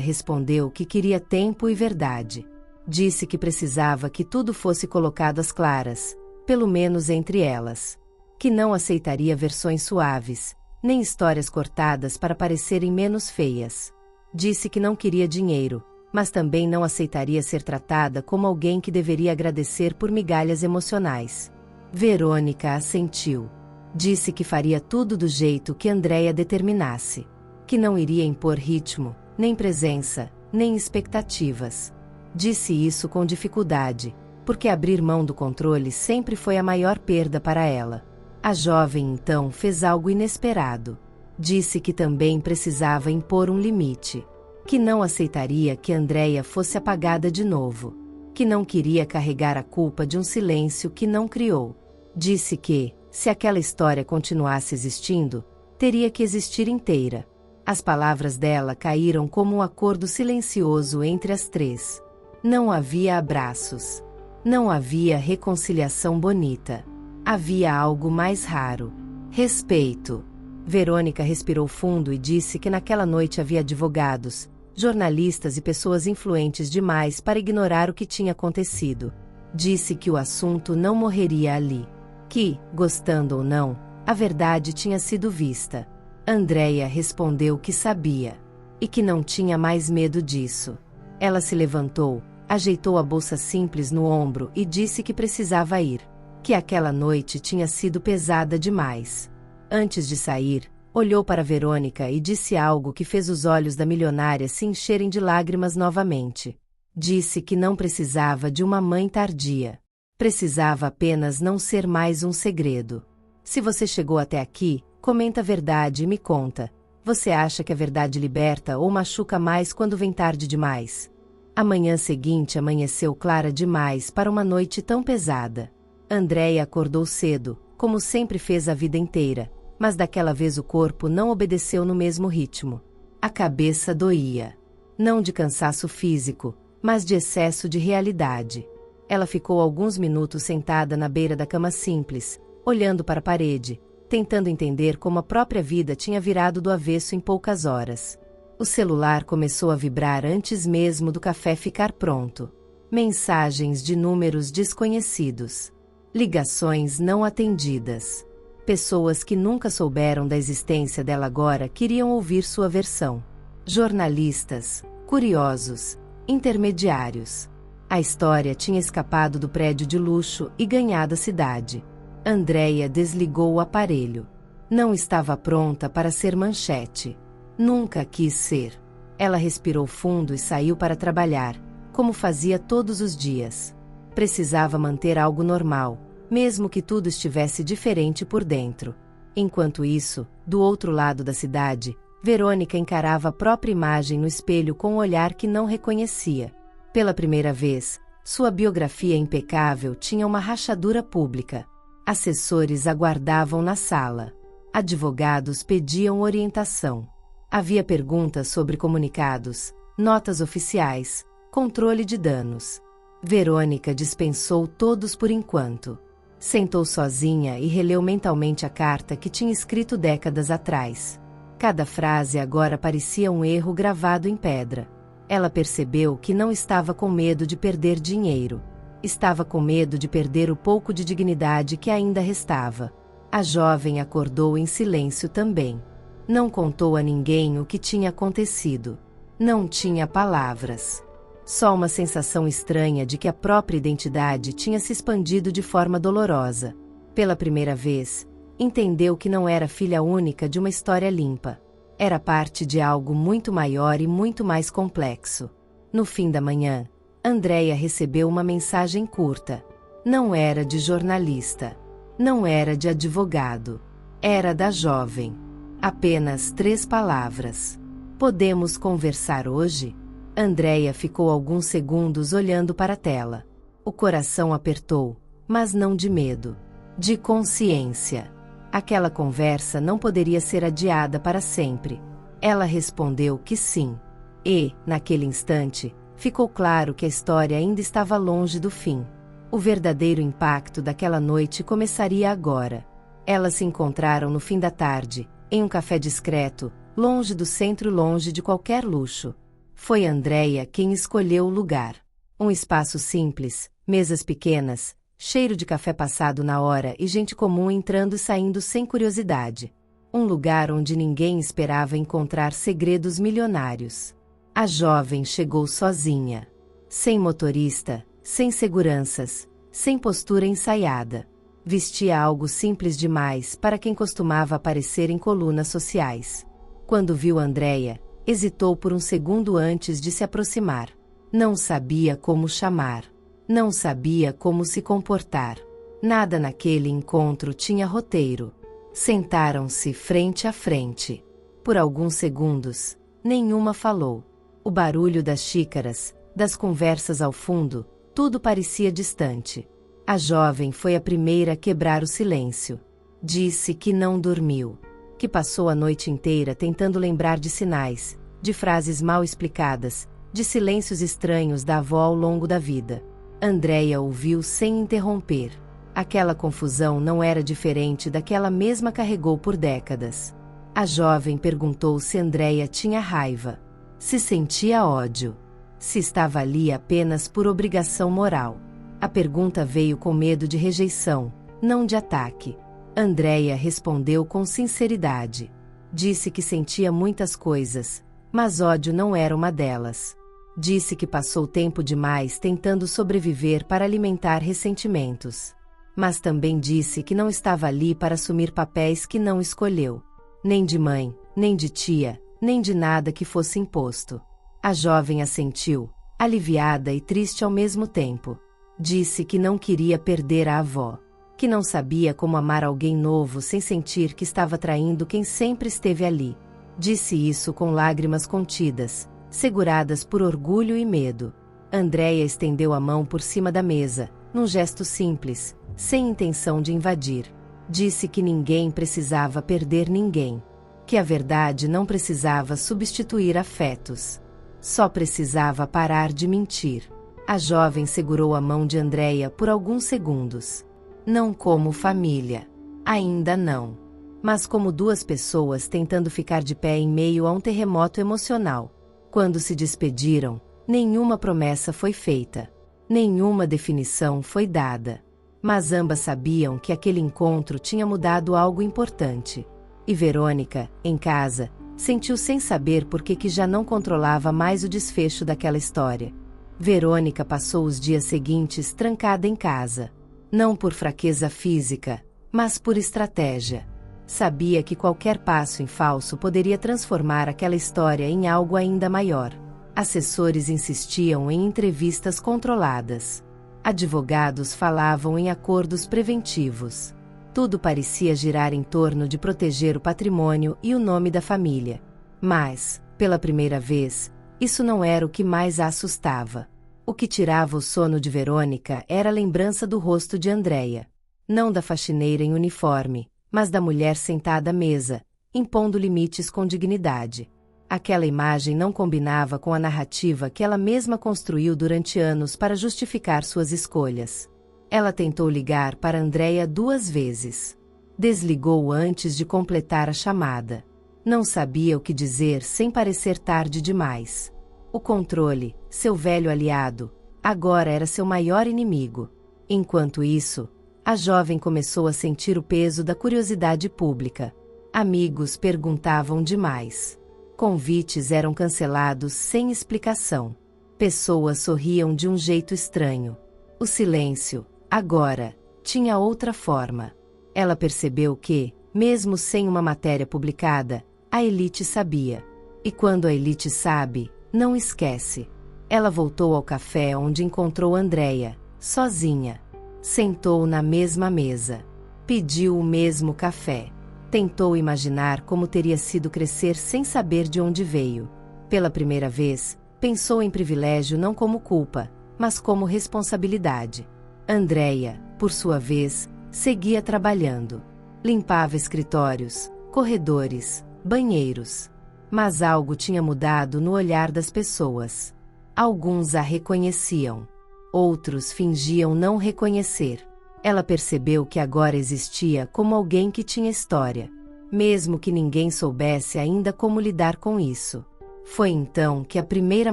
S1: respondeu que queria tempo e verdade. Disse que precisava que tudo fosse colocado às claras, pelo menos entre elas. Que não aceitaria versões suaves, nem histórias cortadas para parecerem menos feias. Disse que não queria dinheiro, mas também não aceitaria ser tratada como alguém que deveria agradecer por migalhas emocionais. Verônica assentiu. Disse que faria tudo do jeito que Andréia determinasse. Que não iria impor ritmo, nem presença, nem expectativas. Disse isso com dificuldade, porque abrir mão do controle sempre foi a maior perda para ela. A jovem então fez algo inesperado. Disse que também precisava impor um limite, que não aceitaria que Andreia fosse apagada de novo, que não queria carregar a culpa de um silêncio que não criou. Disse que, se aquela história continuasse existindo, teria que existir inteira. As palavras dela caíram como um acordo silencioso entre as três. Não havia abraços. Não havia reconciliação bonita. Havia algo mais raro: respeito. Verônica respirou fundo e disse que naquela noite havia advogados, jornalistas e pessoas influentes demais para ignorar o que tinha acontecido. Disse que o assunto não morreria ali. Que, gostando ou não, a verdade tinha sido vista. Andreia respondeu que sabia. E que não tinha mais medo disso. Ela se levantou, ajeitou a bolsa simples no ombro e disse que precisava ir. Que aquela noite tinha sido pesada demais. Antes de sair, olhou para Verônica e disse algo que fez os olhos da milionária se encherem de lágrimas novamente. Disse que não precisava de uma mãe tardia. Precisava apenas não ser mais um segredo. Se você chegou até aqui, comenta a verdade e me conta. Você acha que a verdade liberta ou machuca mais quando vem tarde demais? A manhã seguinte amanheceu clara demais para uma noite tão pesada. Andreia acordou cedo, como sempre fez a vida inteira, mas daquela vez o corpo não obedeceu no mesmo ritmo. A cabeça doía. Não de cansaço físico, mas de excesso de realidade. Ela ficou alguns minutos sentada na beira da cama simples, olhando para a parede, tentando entender como a própria vida tinha virado do avesso em poucas horas. O celular começou a vibrar antes mesmo do café ficar pronto. Mensagens de números desconhecidos. Ligações não atendidas. Pessoas que nunca souberam da existência dela agora queriam ouvir sua versão. Jornalistas, curiosos, intermediários. A história tinha escapado do prédio de luxo e ganhado a cidade. Andreia desligou o aparelho. Não estava pronta para ser manchete. Nunca quis ser. Ela respirou fundo e saiu para trabalhar, como fazia todos os dias. Precisava manter algo normal, mesmo que tudo estivesse diferente por dentro. Enquanto isso, do outro lado da cidade, Verônica encarava a própria imagem no espelho com um olhar que não reconhecia. Pela primeira vez, sua biografia impecável tinha uma rachadura pública. Assessores aguardavam na sala. Advogados pediam orientação. Havia perguntas sobre comunicados, notas oficiais, controle de danos. Verônica dispensou todos por enquanto. Sentou sozinha e releu mentalmente a carta que tinha escrito décadas atrás. Cada frase agora parecia um erro gravado em pedra. Ela percebeu que não estava com medo de perder dinheiro. Estava com medo de perder o pouco de dignidade que ainda restava. A jovem acordou em silêncio também. Não contou a ninguém o que tinha acontecido. Não tinha palavras. Só uma sensação estranha de que a própria identidade tinha se expandido de forma dolorosa. Pela primeira vez, entendeu que não era filha única de uma história limpa. Era parte de algo muito maior e muito mais complexo. No fim da manhã, Andreia recebeu uma mensagem curta. Não era de jornalista. Não era de advogado. Era da jovem. Apenas 3 palavras. Podemos conversar hoje? Andreia ficou alguns segundos olhando para a tela. O coração apertou, mas não de medo. De consciência. Aquela conversa não poderia ser adiada para sempre. Ela respondeu que sim. E, naquele instante, ficou claro que a história ainda estava longe do fim. O verdadeiro impacto daquela noite começaria agora. Elas se encontraram no fim da tarde, em um café discreto, longe do centro, longe de qualquer luxo. Foi Andreia quem escolheu o lugar. Um espaço simples, mesas pequenas, cheiro de café passado na hora e gente comum entrando e saindo sem curiosidade. Um lugar onde ninguém esperava encontrar segredos milionários. A jovem chegou sozinha. Sem motorista, sem seguranças, sem postura ensaiada. Vestia algo simples demais para quem costumava aparecer em colunas sociais. Quando viu Andreia, hesitou por um segundo antes de se aproximar. Não sabia como chamar. Não sabia como se comportar. Nada naquele encontro tinha roteiro. Sentaram-se frente a frente. Por alguns segundos, nenhuma falou. O barulho das xícaras, das conversas ao fundo, tudo parecia distante. A jovem foi a primeira a quebrar o silêncio. Disse que não dormiu, que passou a noite inteira tentando lembrar de sinais, de frases mal explicadas, de silêncios estranhos da avó ao longo da vida. Andréia ouviu sem interromper. Aquela confusão não era diferente da que ela mesma carregou por décadas. A jovem perguntou se Andréia tinha raiva, se sentia ódio, se estava ali apenas por obrigação moral. A pergunta veio com medo de rejeição, não de ataque. Andréia respondeu com sinceridade. Disse que sentia muitas coisas, mas ódio não era uma delas. Disse que passou tempo demais tentando sobreviver para alimentar ressentimentos. Mas também disse que não estava ali para assumir papéis que não escolheu. Nem de mãe, nem de tia, nem de nada que fosse imposto. A jovem assentiu, aliviada e triste ao mesmo tempo. Disse que não queria perder a avó, que não sabia como amar alguém novo sem sentir que estava traindo quem sempre esteve ali. Disse isso com lágrimas contidas, seguradas por orgulho e medo. Andréia estendeu a mão por cima da mesa, num gesto simples, sem intenção de invadir. Disse que ninguém precisava perder ninguém, que a verdade não precisava substituir afetos. Só precisava parar de mentir. A jovem segurou a mão de Andréia por alguns segundos. Não como família. Ainda não. Mas como duas pessoas tentando ficar de pé em meio a um terremoto emocional. Quando se despediram, nenhuma promessa foi feita. Nenhuma definição foi dada. Mas ambas sabiam que aquele encontro tinha mudado algo importante. E Verônica, em casa, sentiu sem saber por que já não controlava mais o desfecho daquela história. Verônica passou os dias seguintes trancada em casa. Não por fraqueza física, mas por estratégia. Sabia que qualquer passo em falso poderia transformar aquela história em algo ainda maior. Assessores insistiam em entrevistas controladas. Advogados falavam em acordos preventivos. Tudo parecia girar em torno de proteger o patrimônio e o nome da família. Mas, pela primeira vez, isso não era o que mais a assustava. O que tirava o sono de Verônica era a lembrança do rosto de Andréia. Não da faxineira em uniforme, mas da mulher sentada à mesa, impondo limites com dignidade. Aquela imagem não combinava com a narrativa que ela mesma construiu durante anos para justificar suas escolhas. Ela tentou ligar para Andréia 2 vezes. Desligou antes de completar a chamada. Não sabia o que dizer sem parecer tarde demais. O controle, seu velho aliado, agora era seu maior inimigo. Enquanto isso, a jovem começou a sentir o peso da curiosidade pública. Amigos perguntavam demais. Convites eram cancelados sem explicação. Pessoas sorriam de um jeito estranho. O silêncio, agora, tinha outra forma. Ela percebeu que, mesmo sem uma matéria publicada, a elite sabia. E quando a elite sabe, não esquece. Ela voltou ao café onde encontrou Andréia, sozinha. Sentou na mesma mesa. Pediu o mesmo café. Tentou imaginar como teria sido crescer sem saber de onde veio. Pela primeira vez, pensou em privilégio não como culpa, mas como responsabilidade. Andréia, por sua vez, seguia trabalhando. Limpava escritórios, corredores, banheiros. Mas algo tinha mudado no olhar das pessoas. Alguns a reconheciam. Outros fingiam não reconhecer. Ela percebeu que agora existia como alguém que tinha história, mesmo que ninguém soubesse ainda como lidar com isso. Foi então que a primeira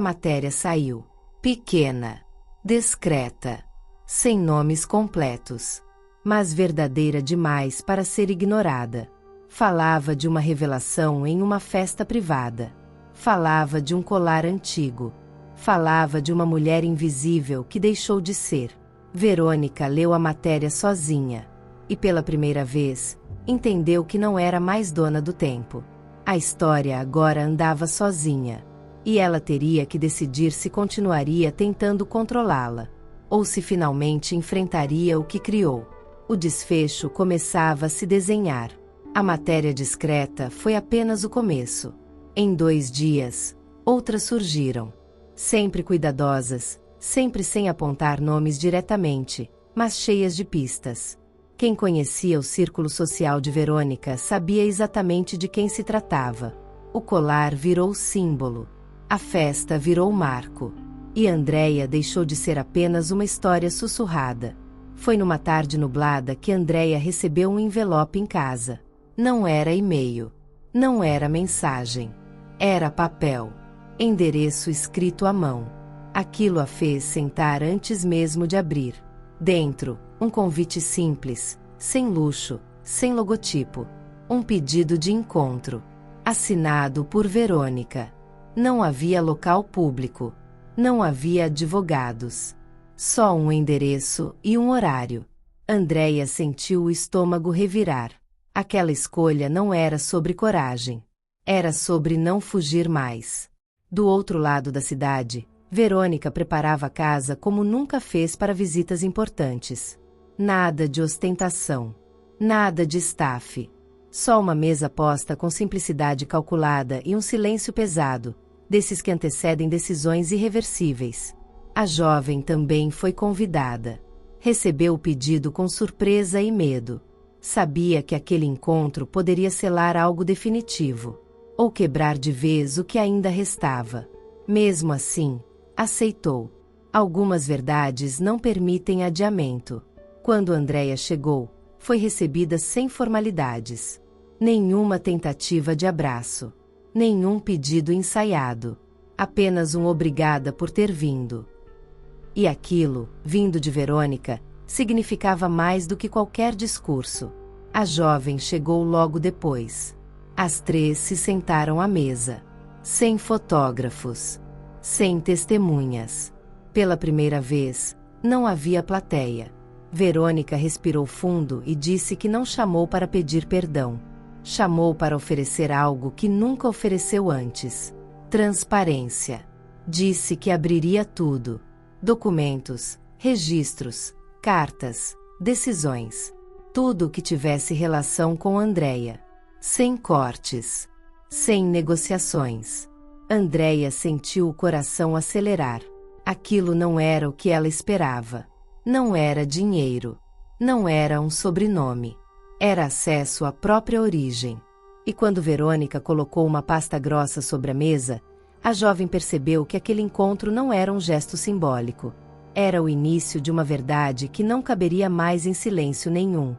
S1: matéria saiu. Pequena, discreta, sem nomes completos, mas verdadeira demais para ser ignorada. Falava de uma revelação em uma festa privada. Falava de um colar antigo. Falava de uma mulher invisível que deixou de ser. Verônica leu a matéria sozinha. E pela primeira vez, entendeu que não era mais dona do tempo. A história agora andava sozinha. E ela teria que decidir se continuaria tentando controlá-la. ou se finalmente enfrentaria o que criou. O desfecho começava a se desenhar. A matéria discreta foi apenas o começo. Em 2 dias, outras surgiram. Sempre cuidadosas, sempre sem apontar nomes diretamente, mas cheias de pistas. Quem conhecia o círculo social de Verônica sabia exatamente de quem se tratava. O colar virou símbolo. A festa virou marco. E Andréia deixou de ser apenas uma história sussurrada. Foi numa tarde nublada que Andréia recebeu um envelope em casa. Não era e-mail. Não era mensagem. Era papel. Endereço escrito à mão. Aquilo a fez sentar antes mesmo de abrir. Dentro, um convite simples, sem luxo, sem logotipo. Um pedido de encontro. Assinado por Verônica. Não havia local público. Não havia advogados. Só um endereço e um horário. Andréia sentiu o estômago revirar. Aquela escolha não era sobre coragem. Era sobre não fugir mais. Do outro lado da cidade, Verônica preparava a casa como nunca fez para visitas importantes. Nada de ostentação. Nada de staff. Só uma mesa posta com simplicidade calculada e um silêncio pesado, desses que antecedem decisões irreversíveis. A jovem também foi convidada. Recebeu o pedido com surpresa e medo. Sabia que aquele encontro poderia selar algo definitivo, ou quebrar de vez o que ainda restava. Mesmo assim, aceitou. Algumas verdades não permitem adiamento. Quando Andréia chegou, foi recebida sem formalidades. Nenhuma tentativa de abraço. Nenhum pedido ensaiado. Apenas um obrigada por ter vindo. E aquilo, vindo de Verônica, significava mais do que qualquer discurso. A jovem chegou logo depois. As 3 se sentaram à mesa. Sem fotógrafos. Sem testemunhas. Pela primeira vez, não havia plateia. Verônica respirou fundo e disse que não chamou para pedir perdão. Chamou para oferecer algo que nunca ofereceu antes. Transparência. Disse que abriria tudo. Documentos, registros, cartas, decisões. Tudo o que tivesse relação com Andréia. Sem cortes. Sem negociações. Andréia sentiu o coração acelerar. Aquilo não era o que ela esperava. Não era dinheiro. Não era um sobrenome. Era acesso à própria origem. E quando Verônica colocou uma pasta grossa sobre a mesa, a jovem percebeu que aquele encontro não era um gesto simbólico. Era o início de uma verdade que não caberia mais em silêncio nenhum.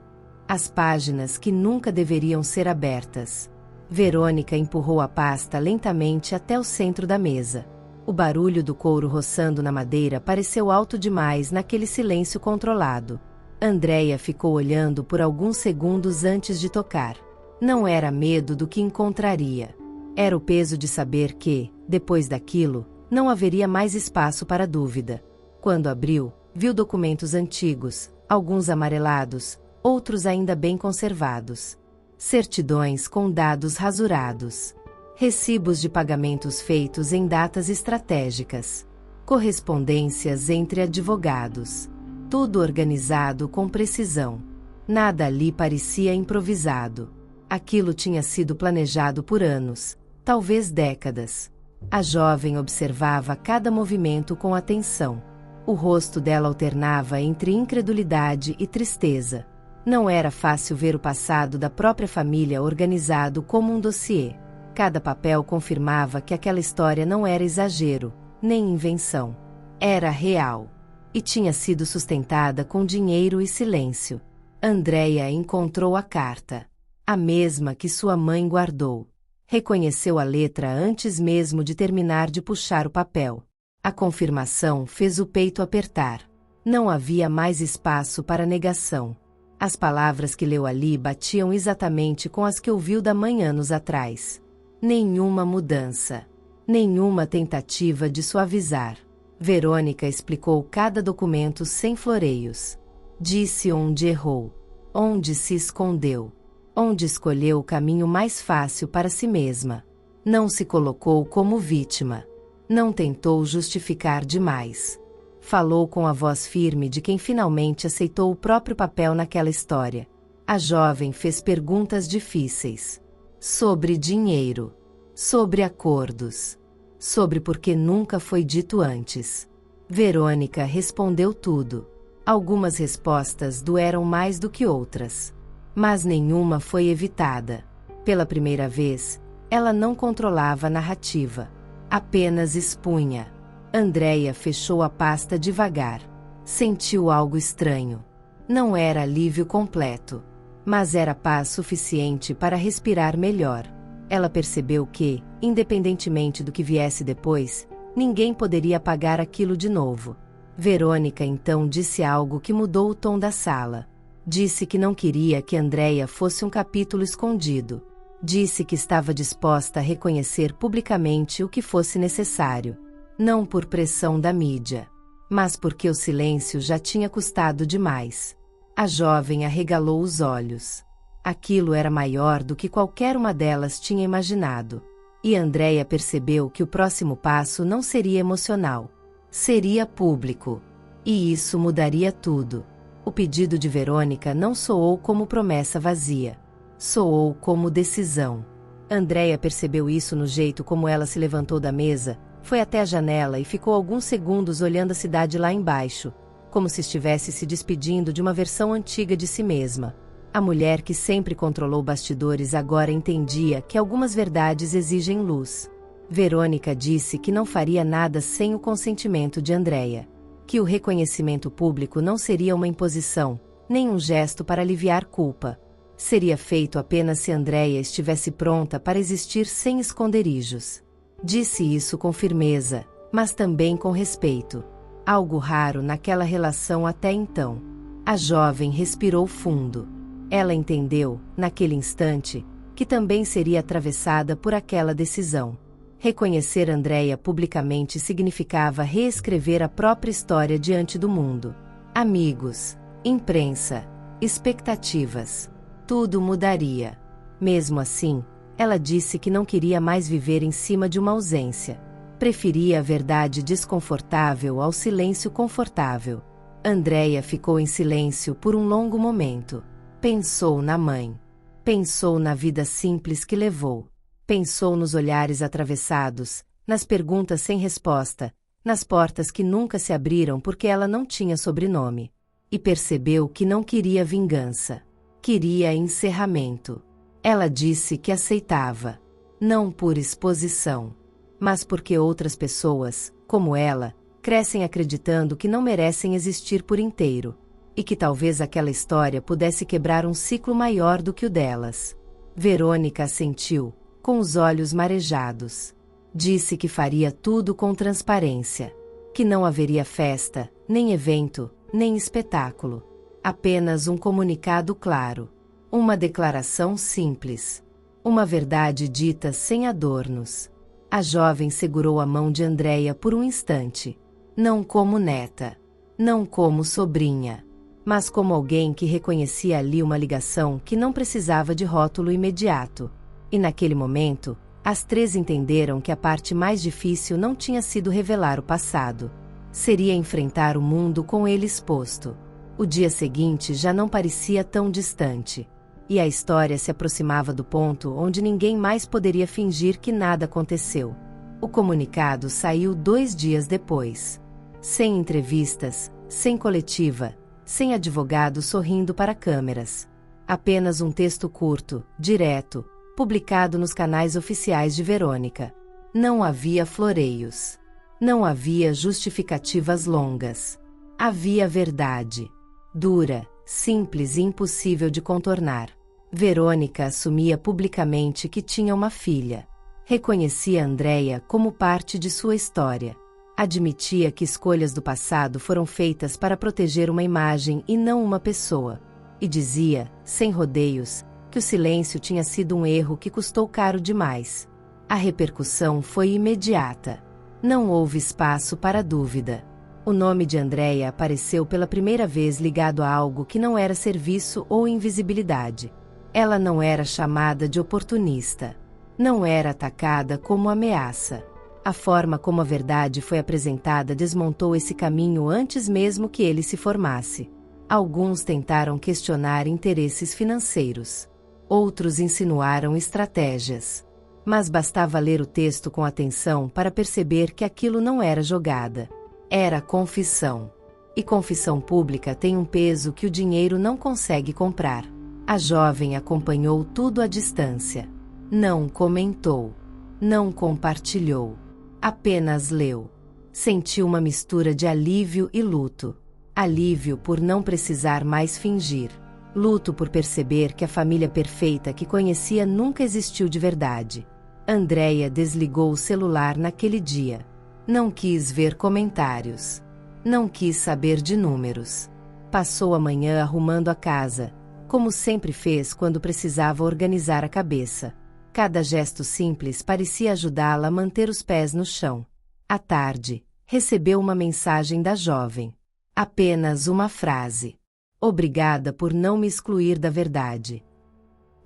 S1: As páginas que nunca deveriam ser abertas. Verônica empurrou a pasta lentamente até o centro da mesa. O barulho do couro roçando na madeira pareceu alto demais naquele silêncio controlado. Andréia ficou olhando por alguns segundos antes de tocar. Não era medo do que encontraria. Era o peso de saber que, depois daquilo, não haveria mais espaço para dúvida. Quando abriu, viu documentos antigos, alguns amarelados, outros ainda bem conservados. Certidões com dados rasurados. Recibos de pagamentos feitos em datas estratégicas. Correspondências entre advogados. Tudo organizado com precisão. Nada ali parecia improvisado. Aquilo tinha sido planejado por anos, talvez décadas. A jovem observava cada movimento com atenção. O rosto dela alternava entre incredulidade e tristeza. Não era fácil ver o passado da própria família organizado como um dossiê. Cada papel confirmava que aquela história não era exagero, nem invenção. Era real. E tinha sido sustentada com dinheiro e silêncio. Andréia encontrou a carta. A mesma que sua mãe guardou. Reconheceu a letra antes mesmo de terminar de puxar o papel. A confirmação fez o peito apertar. Não havia mais espaço para negação. As palavras que leu ali batiam exatamente com as que ouviu da mãe anos atrás. Nenhuma mudança. Nenhuma tentativa de suavizar. Verônica explicou cada documento sem floreios. Disse onde errou. Onde se escondeu. Onde escolheu o caminho mais fácil para si mesma. Não se colocou como vítima. Não tentou justificar demais. Falou com a voz firme de quem finalmente aceitou o próprio papel naquela história. A jovem fez perguntas difíceis. Sobre dinheiro. Sobre acordos. Sobre por que nunca foi dito antes. Verônica respondeu tudo. Algumas respostas doeram mais do que outras. Mas nenhuma foi evitada. Pela primeira vez, ela não controlava a narrativa. Apenas expunha. Andreia fechou a pasta devagar. Sentiu algo estranho. Não era alívio completo, mas era paz suficiente para respirar melhor. Ela percebeu que, independentemente do que viesse depois, ninguém poderia apagar aquilo de novo. Verônica então disse algo que mudou o tom da sala. Disse que não queria que Andreia fosse um capítulo escondido. Disse que estava disposta a reconhecer publicamente o que fosse necessário. Não por pressão da mídia, mas porque o silêncio já tinha custado demais. A jovem arregalou os olhos. Aquilo era maior do que qualquer uma delas tinha imaginado. E Andreia percebeu que o próximo passo não seria emocional. Seria público. E isso mudaria tudo. O pedido de Verônica não soou como promessa vazia. Soou como decisão. Andreia percebeu isso no jeito como ela se levantou da mesa, foi até a janela e ficou alguns segundos olhando a cidade lá embaixo, como se estivesse se despedindo de uma versão antiga de si mesma. A mulher que sempre controlou bastidores agora entendia que algumas verdades exigem luz. Verônica disse que não faria nada sem o consentimento de Andreia. Que o reconhecimento público não seria uma imposição, nem um gesto para aliviar culpa. Seria feito apenas se Andreia estivesse pronta para existir sem esconderijos. Disse isso com firmeza, mas também com respeito. Algo raro naquela relação até então. A jovem respirou fundo. Ela entendeu, naquele instante, que também seria atravessada por aquela decisão. Reconhecer Andreia publicamente significava reescrever a própria história diante do mundo. Amigos, imprensa, expectativas. Tudo mudaria. Mesmo assim, ela disse que não queria mais viver em cima de uma ausência. Preferia a verdade desconfortável ao silêncio confortável. Andreia ficou em silêncio por um longo momento. Pensou na mãe. Pensou na vida simples que levou. Pensou nos olhares atravessados, nas perguntas sem resposta, nas portas que nunca se abriram porque ela não tinha sobrenome. E percebeu que não queria vingança. Queria encerramento. Ela disse que aceitava. Não por exposição, mas porque outras pessoas, como ela, crescem acreditando que não merecem existir por inteiro. E que talvez aquela história pudesse quebrar um ciclo maior do que o delas. Verônica assentiu, com os olhos marejados. Disse que faria tudo com transparência. Que não haveria festa, nem evento, nem espetáculo. Apenas um comunicado claro. Uma declaração simples. Uma verdade dita sem adornos. A jovem segurou a mão de Andreia por um instante. Não como neta. Não como sobrinha. Mas como alguém que reconhecia ali uma ligação que não precisava de rótulo imediato. E naquele momento, as três entenderam que a parte mais difícil não tinha sido revelar o passado. Seria enfrentar o mundo com ele exposto. O dia seguinte já não parecia tão distante. E a história se aproximava do ponto onde ninguém mais poderia fingir que nada aconteceu. O comunicado saiu 2 dias depois. Sem entrevistas, sem coletiva, sem advogado sorrindo para câmeras. Apenas um texto curto, direto, publicado nos canais oficiais de Verônica. Não havia floreios. Não havia justificativas longas. Havia verdade. Dura, simples e impossível de contornar. Verônica assumia publicamente que tinha uma filha. Reconhecia Andreia como parte de sua história. Admitia que escolhas do passado foram feitas para proteger uma imagem e não uma pessoa. E dizia, sem rodeios, que o silêncio tinha sido um erro que custou caro demais. A repercussão foi imediata. Não houve espaço para dúvida. O nome de Andreia apareceu pela primeira vez ligado a algo que não era serviço ou invisibilidade. Ela não era chamada de oportunista. Não era atacada como ameaça. A forma como a verdade foi apresentada desmontou esse caminho antes mesmo que ele se formasse. Alguns tentaram questionar interesses financeiros. Outros insinuaram estratégias. Mas bastava ler o texto com atenção para perceber que aquilo não era jogada. Era confissão. E confissão pública tem um peso que o dinheiro não consegue comprar. A jovem acompanhou tudo à distância. Não comentou. Não compartilhou. Apenas leu. Sentiu uma mistura de alívio e luto. Alívio por não precisar mais fingir. Luto por perceber que a família perfeita que conhecia nunca existiu de verdade. Andréia desligou o celular naquele dia. Não quis ver comentários. Não quis saber de números. Passou a manhã arrumando a casa, como sempre fez quando precisava organizar a cabeça. Cada gesto simples parecia ajudá-la a manter os pés no chão. À tarde, recebeu uma mensagem da jovem. Apenas uma frase. Obrigada por não me excluir da verdade.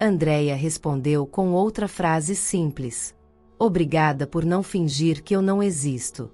S1: Andréia respondeu com outra frase simples. Obrigada por não fingir que eu não existo.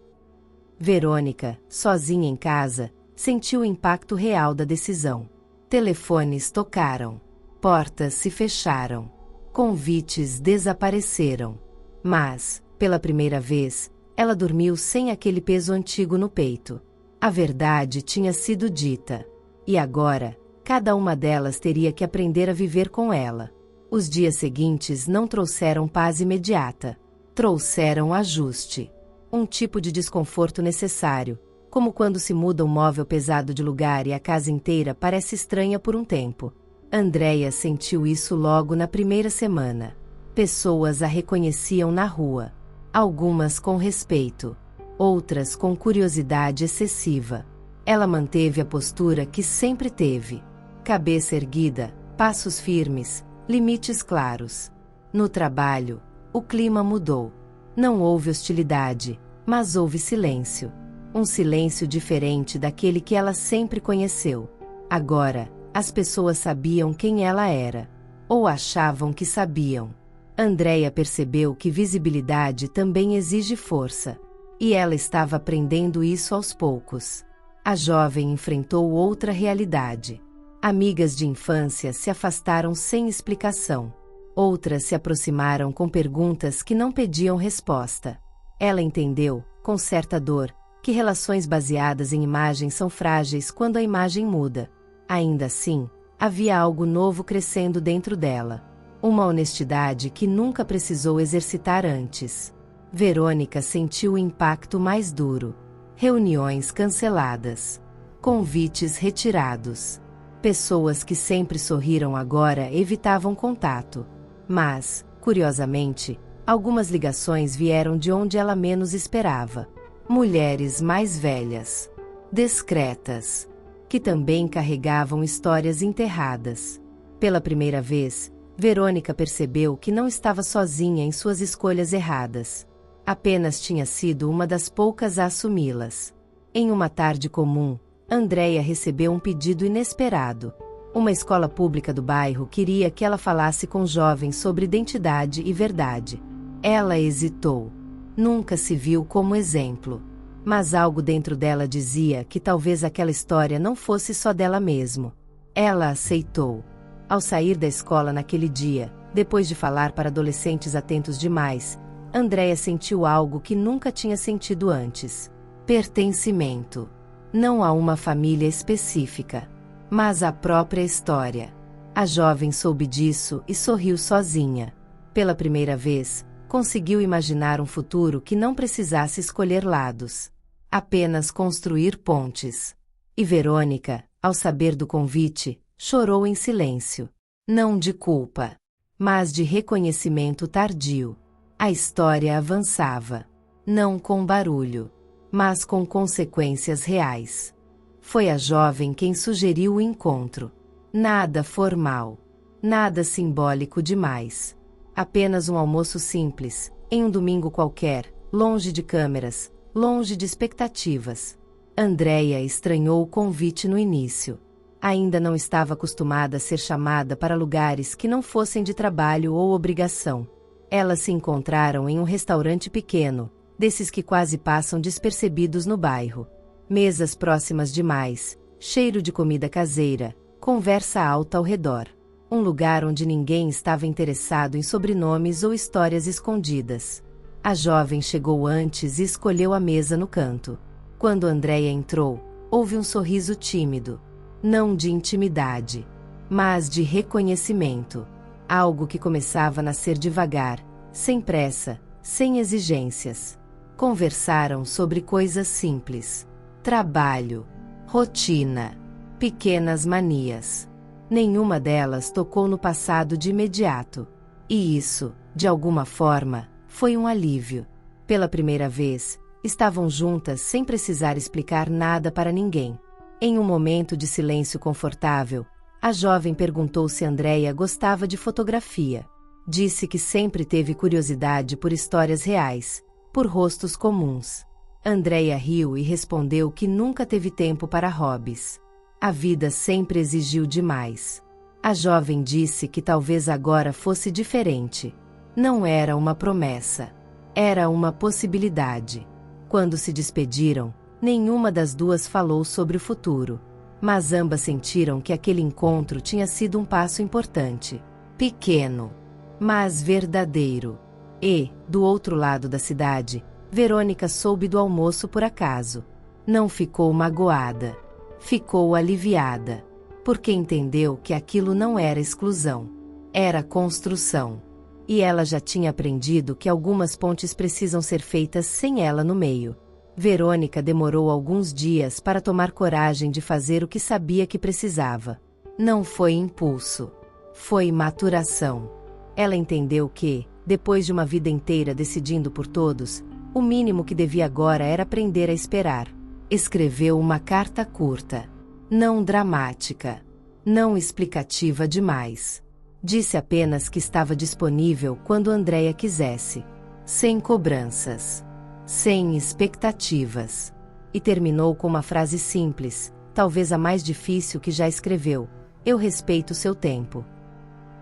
S1: Verônica, sozinha em casa, sentiu o impacto real da decisão. Telefones tocaram. Portas se fecharam. Convites desapareceram. Mas, pela primeira vez, ela dormiu sem aquele peso antigo no peito. A verdade tinha sido dita. E agora, cada uma delas teria que aprender a viver com ela. Os dias seguintes não trouxeram paz imediata. Trouxeram ajuste. Um tipo de desconforto necessário, como quando se muda um móvel pesado de lugar e a casa inteira parece estranha por um tempo. Andréia sentiu isso logo na primeira semana. Pessoas a reconheciam na rua. Algumas com respeito. Outras com curiosidade excessiva. Ela manteve a postura que sempre teve. Cabeça erguida, passos firmes, limites claros. No trabalho, o clima mudou. Não houve hostilidade, mas houve silêncio. Um silêncio diferente daquele que ela sempre conheceu. Agora, as pessoas sabiam quem ela era. Ou achavam que sabiam. Andréia percebeu que visibilidade também exige força. E ela estava aprendendo isso aos poucos. A jovem enfrentou outra realidade. Amigas de infância se afastaram sem explicação. Outras se aproximaram com perguntas que não pediam resposta. Ela entendeu, com certa dor, que relações baseadas em imagens são frágeis quando a imagem muda. Ainda assim, havia algo novo crescendo dentro dela. Uma honestidade que nunca precisou exercitar antes. Verônica sentiu o impacto mais duro. Reuniões canceladas. Convites retirados. Pessoas que sempre sorriram agora evitavam contato. Mas, curiosamente, algumas ligações vieram de onde ela menos esperava. Mulheres mais velhas. Discretas. Que também carregavam histórias enterradas. Pela primeira vez, Verônica percebeu que não estava sozinha em suas escolhas erradas. Apenas tinha sido uma das poucas a assumi-las. Em uma tarde comum, Andréia recebeu um pedido inesperado. Uma escola pública do bairro queria que ela falasse com jovens sobre identidade e verdade. Ela hesitou. Nunca se viu como exemplo. Mas algo dentro dela dizia que talvez aquela história não fosse só dela mesma. Ela aceitou. Ao sair da escola naquele dia, depois de falar para adolescentes atentos demais, Andréia sentiu algo que nunca tinha sentido antes. Pertencimento. Não a uma família específica, mas à própria história. A jovem soube disso e sorriu sozinha. Pela primeira vez, conseguiu imaginar um futuro que não precisasse escolher lados. Apenas construir pontes. E Verônica, ao saber do convite, chorou em silêncio. Não de culpa, mas de reconhecimento tardio. A história avançava. Não com barulho, mas com consequências reais. Foi a jovem quem sugeriu o encontro. Nada formal. Nada simbólico demais. Apenas um almoço simples, em um domingo qualquer, longe de câmeras, longe de expectativas. Andréia estranhou o convite no início. Ainda não estava acostumada a ser chamada para lugares que não fossem de trabalho ou obrigação. Elas se encontraram em um restaurante pequeno, desses que quase passam despercebidos no bairro. Mesas próximas demais, cheiro de comida caseira, conversa alta ao redor. Um lugar onde ninguém estava interessado em sobrenomes ou histórias escondidas. A jovem chegou antes e escolheu a mesa no canto. Quando Andréia entrou, houve um sorriso tímido. Não de intimidade, mas de reconhecimento. Algo que começava a nascer devagar, sem pressa, sem exigências. Conversaram sobre coisas simples. Trabalho, rotina, pequenas manias. Nenhuma delas tocou no passado de imediato. E isso, de alguma forma, foi um alívio. Pela primeira vez, estavam juntas sem precisar explicar nada para ninguém. Em um momento de silêncio confortável, a jovem perguntou se Andréia gostava de fotografia. Disse que sempre teve curiosidade por histórias reais, por rostos comuns. Andréia riu e respondeu que nunca teve tempo para hobbies. A vida sempre exigiu demais. A jovem disse que talvez agora fosse diferente. Não era uma promessa. Era uma possibilidade. Quando se despediram, nenhuma das duas falou sobre o futuro. Mas ambas sentiram que aquele encontro tinha sido um passo importante. Pequeno, mas verdadeiro. E, do outro lado da cidade, Verônica soube do almoço por acaso. Não ficou magoada. Ficou aliviada. Porque entendeu que aquilo não era exclusão. Era construção. E ela já tinha aprendido que algumas pontes precisam ser feitas sem ela no meio. Verônica demorou alguns dias para tomar coragem de fazer o que sabia que precisava. Não foi impulso. Foi maturação. Ela entendeu que, depois de uma vida inteira decidindo por todos, o mínimo que devia agora era aprender a esperar. Escreveu uma carta curta. Não dramática. Não explicativa demais. Disse apenas que estava disponível quando Andréia quisesse. Sem cobranças. Sem expectativas. E terminou com uma frase simples, talvez a mais difícil que já escreveu: eu respeito seu tempo.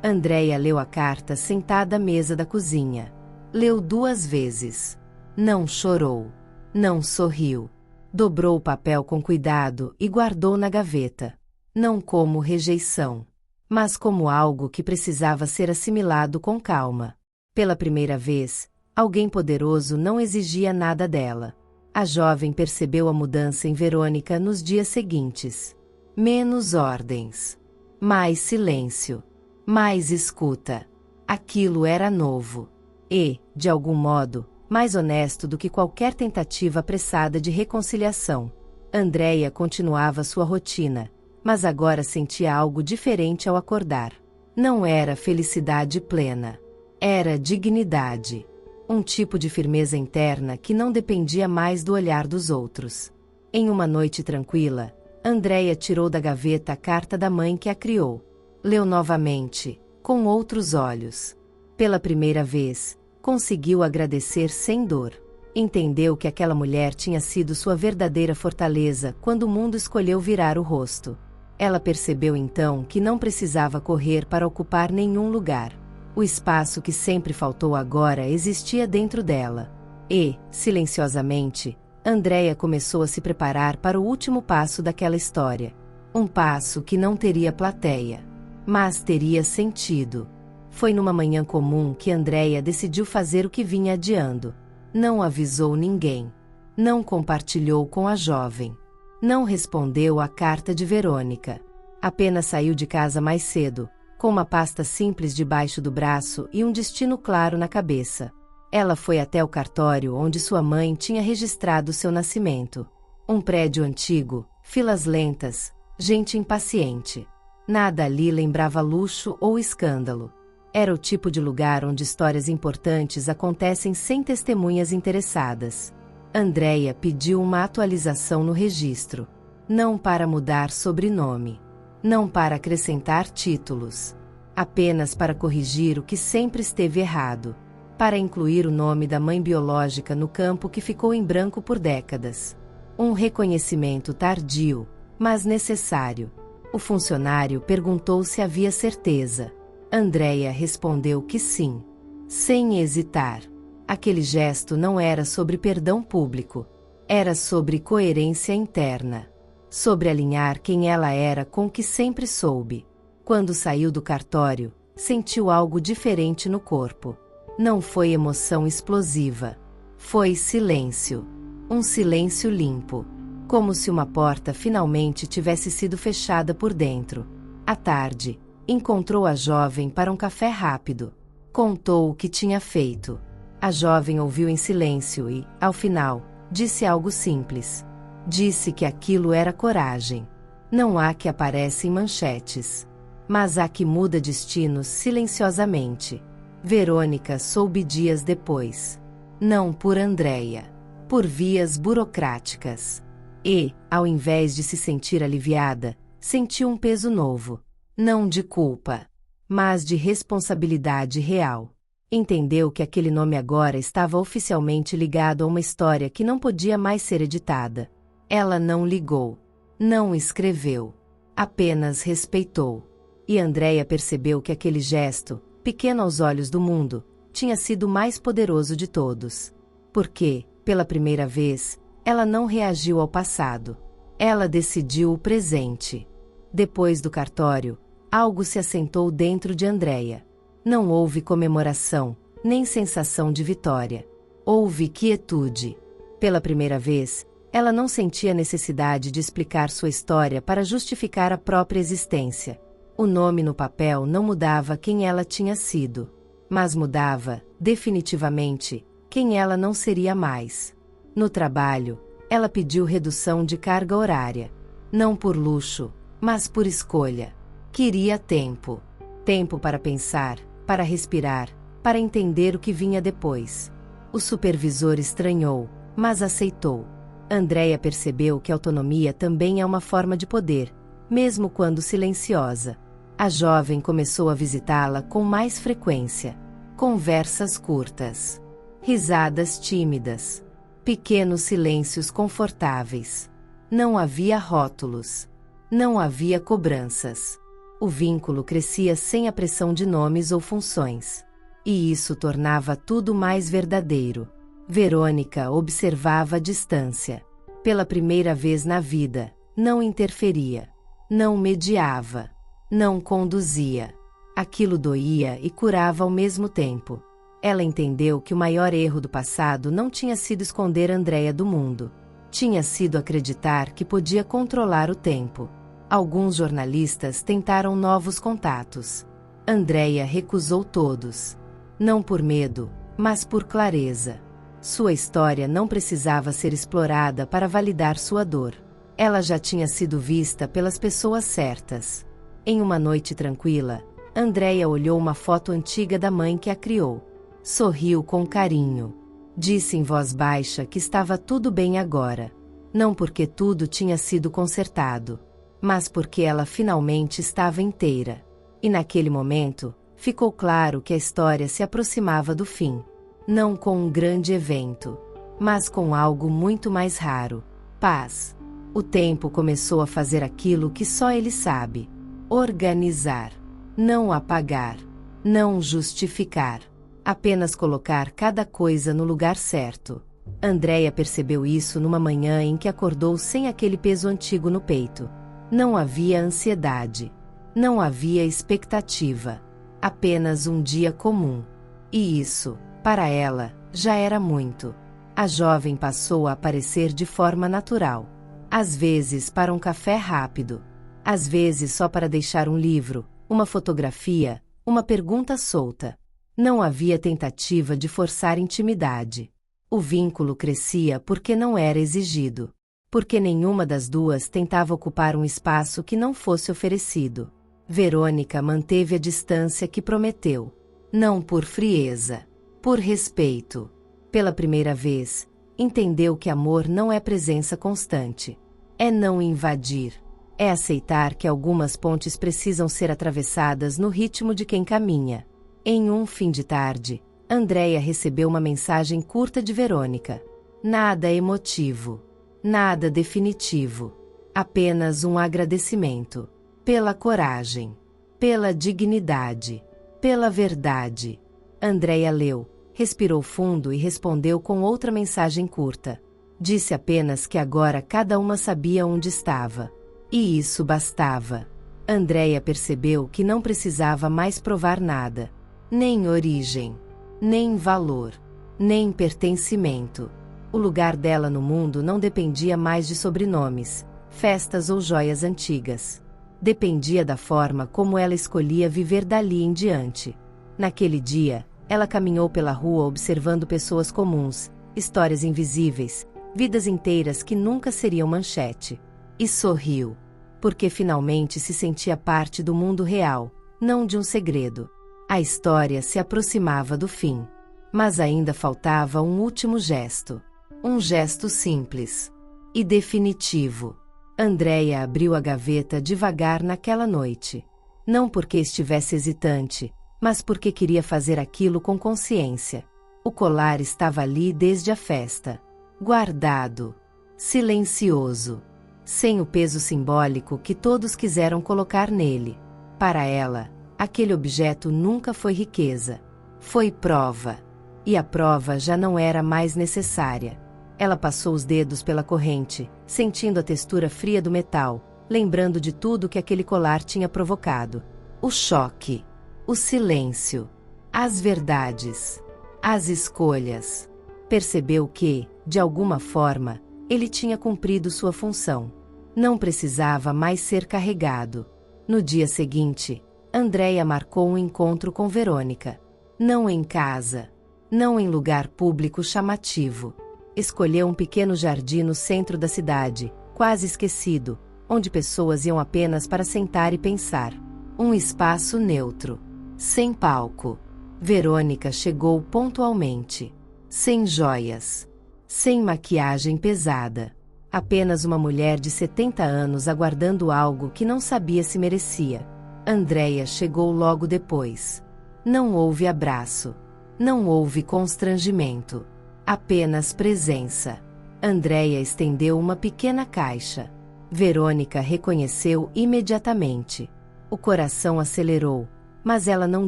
S1: Andréia leu a carta sentada à mesa da cozinha. Leu 2 vezes. Não chorou. Não sorriu. Dobrou o papel com cuidado e guardou na gaveta. Não como rejeição, mas como algo que precisava ser assimilado com calma. Pela primeira vez, alguém poderoso não exigia nada dela. A jovem percebeu a mudança em Verônica nos dias seguintes. Menos ordens. Mais silêncio. Mais escuta. Aquilo era novo. E, de algum modo, mais honesto do que qualquer tentativa apressada de reconciliação. Andréia continuava sua rotina, mas agora sentia algo diferente ao acordar. Não era felicidade plena. Era dignidade. Um tipo de firmeza interna que não dependia mais do olhar dos outros. Em uma noite tranquila, Andréia tirou da gaveta a carta da mãe que a criou. Leu novamente, com outros olhos. Pela primeira vez, conseguiu agradecer sem dor. Entendeu que aquela mulher tinha sido sua verdadeira fortaleza quando o mundo escolheu virar o rosto. Ela percebeu então que não precisava correr para ocupar nenhum lugar. O espaço que sempre faltou agora existia dentro dela. E, silenciosamente, Andréia começou a se preparar para o último passo daquela história. Um passo que não teria plateia, mas teria sentido. Foi numa manhã comum que Andréia decidiu fazer o que vinha adiando. Não avisou ninguém. Não compartilhou com a jovem. Não respondeu à carta de Verônica. Apenas saiu de casa mais cedo, com uma pasta simples debaixo do braço e um destino claro na cabeça. Ela foi até o cartório onde sua mãe tinha registrado seu nascimento. Um prédio antigo, filas lentas, gente impaciente. Nada ali lembrava luxo ou escândalo. Era o tipo de lugar onde histórias importantes acontecem sem testemunhas interessadas. Andréia pediu uma atualização no registro. Não para mudar sobrenome. Não para acrescentar títulos. Apenas para corrigir o que sempre esteve errado. Para incluir o nome da mãe biológica no campo que ficou em branco por décadas. Um reconhecimento tardio, mas necessário. O funcionário perguntou se havia certeza. Andréia respondeu que sim. Sem hesitar. Aquele gesto não era sobre perdão público. Era sobre coerência interna. Sobre alinhar quem ela era com o que sempre soube. Quando saiu do cartório, sentiu algo diferente no corpo. Não foi emoção explosiva. Foi silêncio. Um silêncio limpo. Como se uma porta finalmente tivesse sido fechada por dentro. À tarde, encontrou a jovem para um café rápido. Contou o que tinha feito. A jovem ouviu em silêncio e, ao final, disse algo simples. Disse que aquilo era coragem. Não há que aparece em manchetes. Mas há que muda destinos silenciosamente. Verônica soube dias depois. Não por Andréia. Por vias burocráticas. E, ao invés de se sentir aliviada, sentiu um peso novo. Não de culpa, mas de responsabilidade real. Entendeu que aquele nome agora estava oficialmente ligado a uma história que não podia mais ser editada. Ela não ligou. Não escreveu. Apenas respeitou. E Andréia percebeu que aquele gesto, pequeno aos olhos do mundo, tinha sido o mais poderoso de todos. Porque, pela primeira vez, ela não reagiu ao passado. Ela decidiu o presente. Depois do cartório, algo se assentou dentro de Andréia. Não houve comemoração, nem sensação de vitória. Houve quietude. Pela primeira vez, ela não sentia necessidade de explicar sua história para justificar a própria existência. O nome no papel não mudava quem ela tinha sido, mas mudava, definitivamente, quem ela não seria mais. No trabalho, ela pediu redução de carga horária. Não por luxo, mas por escolha. Queria tempo. Tempo para pensar, para respirar, para entender o que vinha depois. O supervisor estranhou, mas aceitou. Andréia percebeu que a autonomia também é uma forma de poder, mesmo quando silenciosa. A jovem começou a visitá-la com mais frequência. Conversas curtas. Risadas tímidas. Pequenos silêncios confortáveis. Não havia rótulos. Não havia cobranças. O vínculo crescia sem a pressão de nomes ou funções. E isso tornava tudo mais verdadeiro. Verônica observava a distância. Pela primeira vez na vida, não interferia. Não mediava. Não conduzia. Aquilo doía e curava ao mesmo tempo. Ela entendeu que o maior erro do passado não tinha sido esconder Andréia do mundo. Tinha sido acreditar que podia controlar o tempo. Alguns jornalistas tentaram novos contatos. Andréia recusou todos. Não por medo, mas por clareza. Sua história não precisava ser explorada para validar sua dor. Ela já tinha sido vista pelas pessoas certas. Em uma noite tranquila, Andréia olhou uma foto antiga da mãe que a criou. Sorriu com carinho. Disse em voz baixa que estava tudo bem agora. Não porque tudo tinha sido consertado, mas porque ela finalmente estava inteira. E naquele momento, ficou claro que a história se aproximava do fim. Não com um grande evento, mas com algo muito mais raro. Paz. O tempo começou a fazer aquilo que só ele sabe. Organizar. Não apagar. Não justificar. Apenas colocar cada coisa no lugar certo. Andréia percebeu isso numa manhã em que acordou sem aquele peso antigo no peito. Não havia ansiedade. Não havia expectativa. Apenas um dia comum. E isso, para ela, já era muito. A jovem passou a aparecer de forma natural. Às vezes para um café rápido. Às vezes só para deixar um livro, uma fotografia, uma pergunta solta. Não havia tentativa de forçar intimidade. O vínculo crescia porque não era exigido. Porque nenhuma das duas tentava ocupar um espaço que não fosse oferecido. Verônica manteve a distância que prometeu. Não por frieza. Por respeito. Pela primeira vez, entendeu que amor não é presença constante. É não invadir. É aceitar que algumas pontes precisam ser atravessadas no ritmo de quem caminha. Em um fim de tarde, Andréia recebeu uma mensagem curta de Verônica. Nada emotivo. Nada definitivo. Apenas um agradecimento. Pela coragem. Pela dignidade. Pela verdade. Andréia leu, Respirou fundo e respondeu com outra mensagem curta. Disse apenas que agora cada uma sabia onde estava. E isso bastava. Andreia percebeu que não precisava mais provar nada. Nem origem, nem valor, nem pertencimento. O lugar dela no mundo não dependia mais de sobrenomes, festas ou joias antigas. Dependia da forma como ela escolhia viver dali em diante. Naquele dia, ela caminhou pela rua observando pessoas comuns, histórias invisíveis, vidas inteiras que nunca seriam manchete. E sorriu, porque finalmente se sentia parte do mundo real, não de um segredo. A história se aproximava do fim. Mas ainda faltava um último gesto. Um gesto simples e definitivo. Andreia abriu a gaveta devagar naquela noite. Não porque estivesse hesitante, mas porque queria fazer aquilo com consciência. O colar estava ali desde a festa. Guardado. Silencioso. Sem o peso simbólico que todos quiseram colocar nele. Para ela, aquele objeto nunca foi riqueza. Foi prova. E a prova já não era mais necessária. Ela passou os dedos pela corrente, sentindo a textura fria do metal, lembrando de tudo que aquele colar tinha provocado. O choque, o silêncio, as verdades, as escolhas. Percebeu que, de alguma forma, ele tinha cumprido sua função. Não precisava mais ser carregado. No dia seguinte, Andreia marcou um encontro com Verônica. Não em casa, não em lugar público chamativo. Escolheu um pequeno jardim no centro da cidade, quase esquecido, onde pessoas iam apenas para sentar e pensar. Um espaço neutro, sem palco. Verônica chegou pontualmente, sem joias, sem maquiagem pesada. Apenas uma mulher de 70 anos aguardando algo que não sabia se merecia. Andreia chegou logo depois. Não houve abraço. Não houve constrangimento. Apenas presença. Andreia estendeu uma pequena caixa. Verônica reconheceu imediatamente. O coração acelerou, mas ela não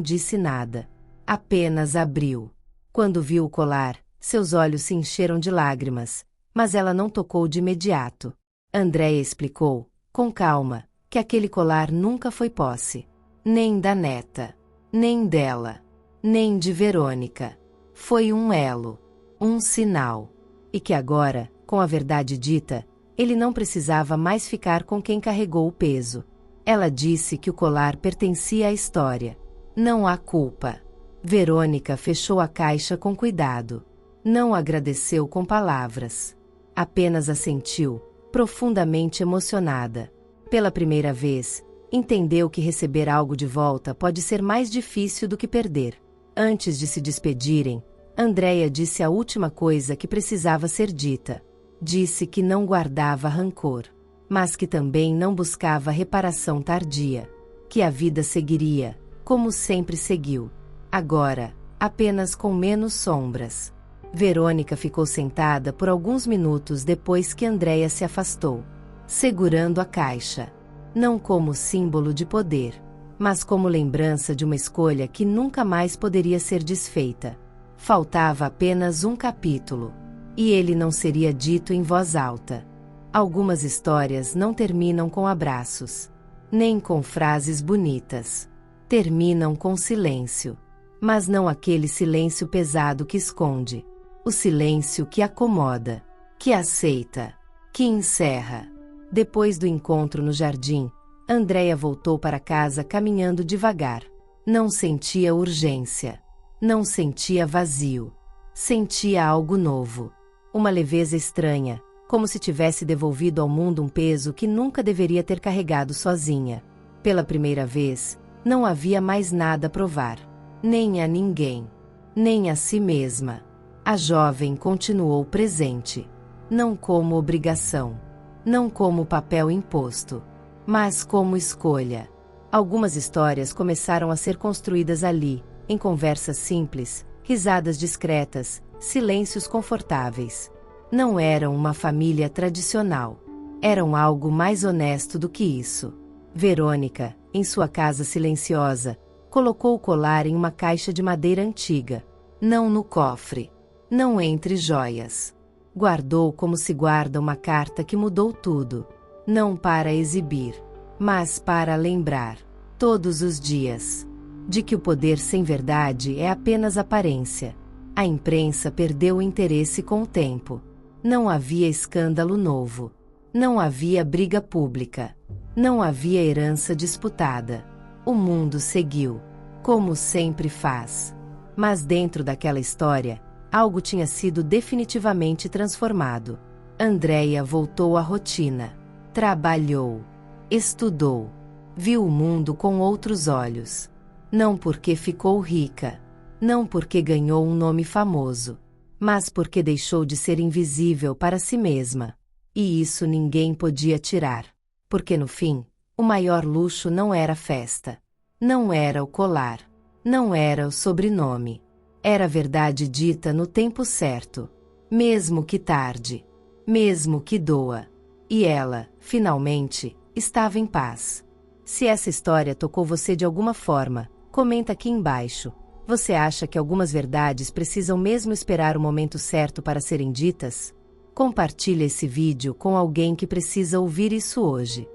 S1: disse nada. Apenas abriu. Quando viu o colar, seus olhos se encheram de lágrimas, mas ela não tocou de imediato. Andreia explicou, com calma, que aquele colar nunca foi posse. Nem da neta. Nem dela. Nem de Verônica. Foi um elo. Um sinal. E que agora, com a verdade dita, ele não precisava mais ficar com quem carregou o peso. Ela disse que o colar pertencia à história. Não há culpa. Verônica fechou a caixa com cuidado. Não agradeceu com palavras. Apenas assentiu, profundamente emocionada. Pela primeira vez, entendeu que receber algo de volta pode ser mais difícil do que perder. Antes de se despedirem, Andreia disse a última coisa que precisava ser dita. Disse que não guardava rancor, mas que também não buscava reparação tardia. Que a vida seguiria, como sempre seguiu. Agora, apenas com menos sombras. Verônica ficou sentada por alguns minutos depois que Andreia se afastou, segurando a caixa. Não como símbolo de poder, mas como lembrança de uma escolha que nunca mais poderia ser desfeita. Faltava apenas um capítulo. E ele não seria dito em voz alta. Algumas histórias não terminam com abraços, nem com frases bonitas. Terminam com silêncio. Mas não aquele silêncio pesado que esconde. O silêncio que acomoda, que aceita, que encerra. Depois do encontro no jardim, Andreia voltou para casa caminhando devagar. Não sentia urgência. Não sentia vazio. Sentia algo novo. Uma leveza estranha, como se tivesse devolvido ao mundo um peso que nunca deveria ter carregado sozinha. Pela primeira vez, não havia mais nada a provar. Nem a ninguém. Nem a si mesma. A jovem continuou presente. Não como obrigação. Não como papel imposto. Mas como escolha. Algumas histórias começaram a ser construídas ali, em conversas simples, risadas discretas, silêncios confortáveis. Não eram uma família tradicional. Eram algo mais honesto do que isso. Verônica, em sua casa silenciosa, colocou o colar em uma caixa de madeira antiga. não no cofre, não entre joias. Guardou como se guarda uma carta que mudou tudo, não para exibir, mas para lembrar, todos os dias, de que o poder sem verdade é apenas aparência. A imprensa perdeu o interesse com o tempo. Não havia escândalo novo. Não havia briga pública. Não havia herança disputada. O mundo seguiu, como sempre faz. Mas dentro daquela história, algo tinha sido definitivamente transformado. Andréia voltou à rotina. Trabalhou. Estudou. Viu o mundo com outros olhos. Não porque ficou rica. Não porque ganhou um nome famoso. Mas porque deixou de ser invisível para si mesma. E isso ninguém podia tirar. Porque no fim, o maior luxo não era a festa. Não era o colar. Não era o sobrenome. Era a verdade dita no tempo certo. Mesmo que tarde. Mesmo que doa. E ela, finalmente, estava em paz. Se essa história tocou você de alguma forma, comenta aqui embaixo. Você acha que algumas verdades precisam mesmo esperar o momento certo para serem ditas? Compartilhe esse vídeo com alguém que precisa ouvir isso hoje.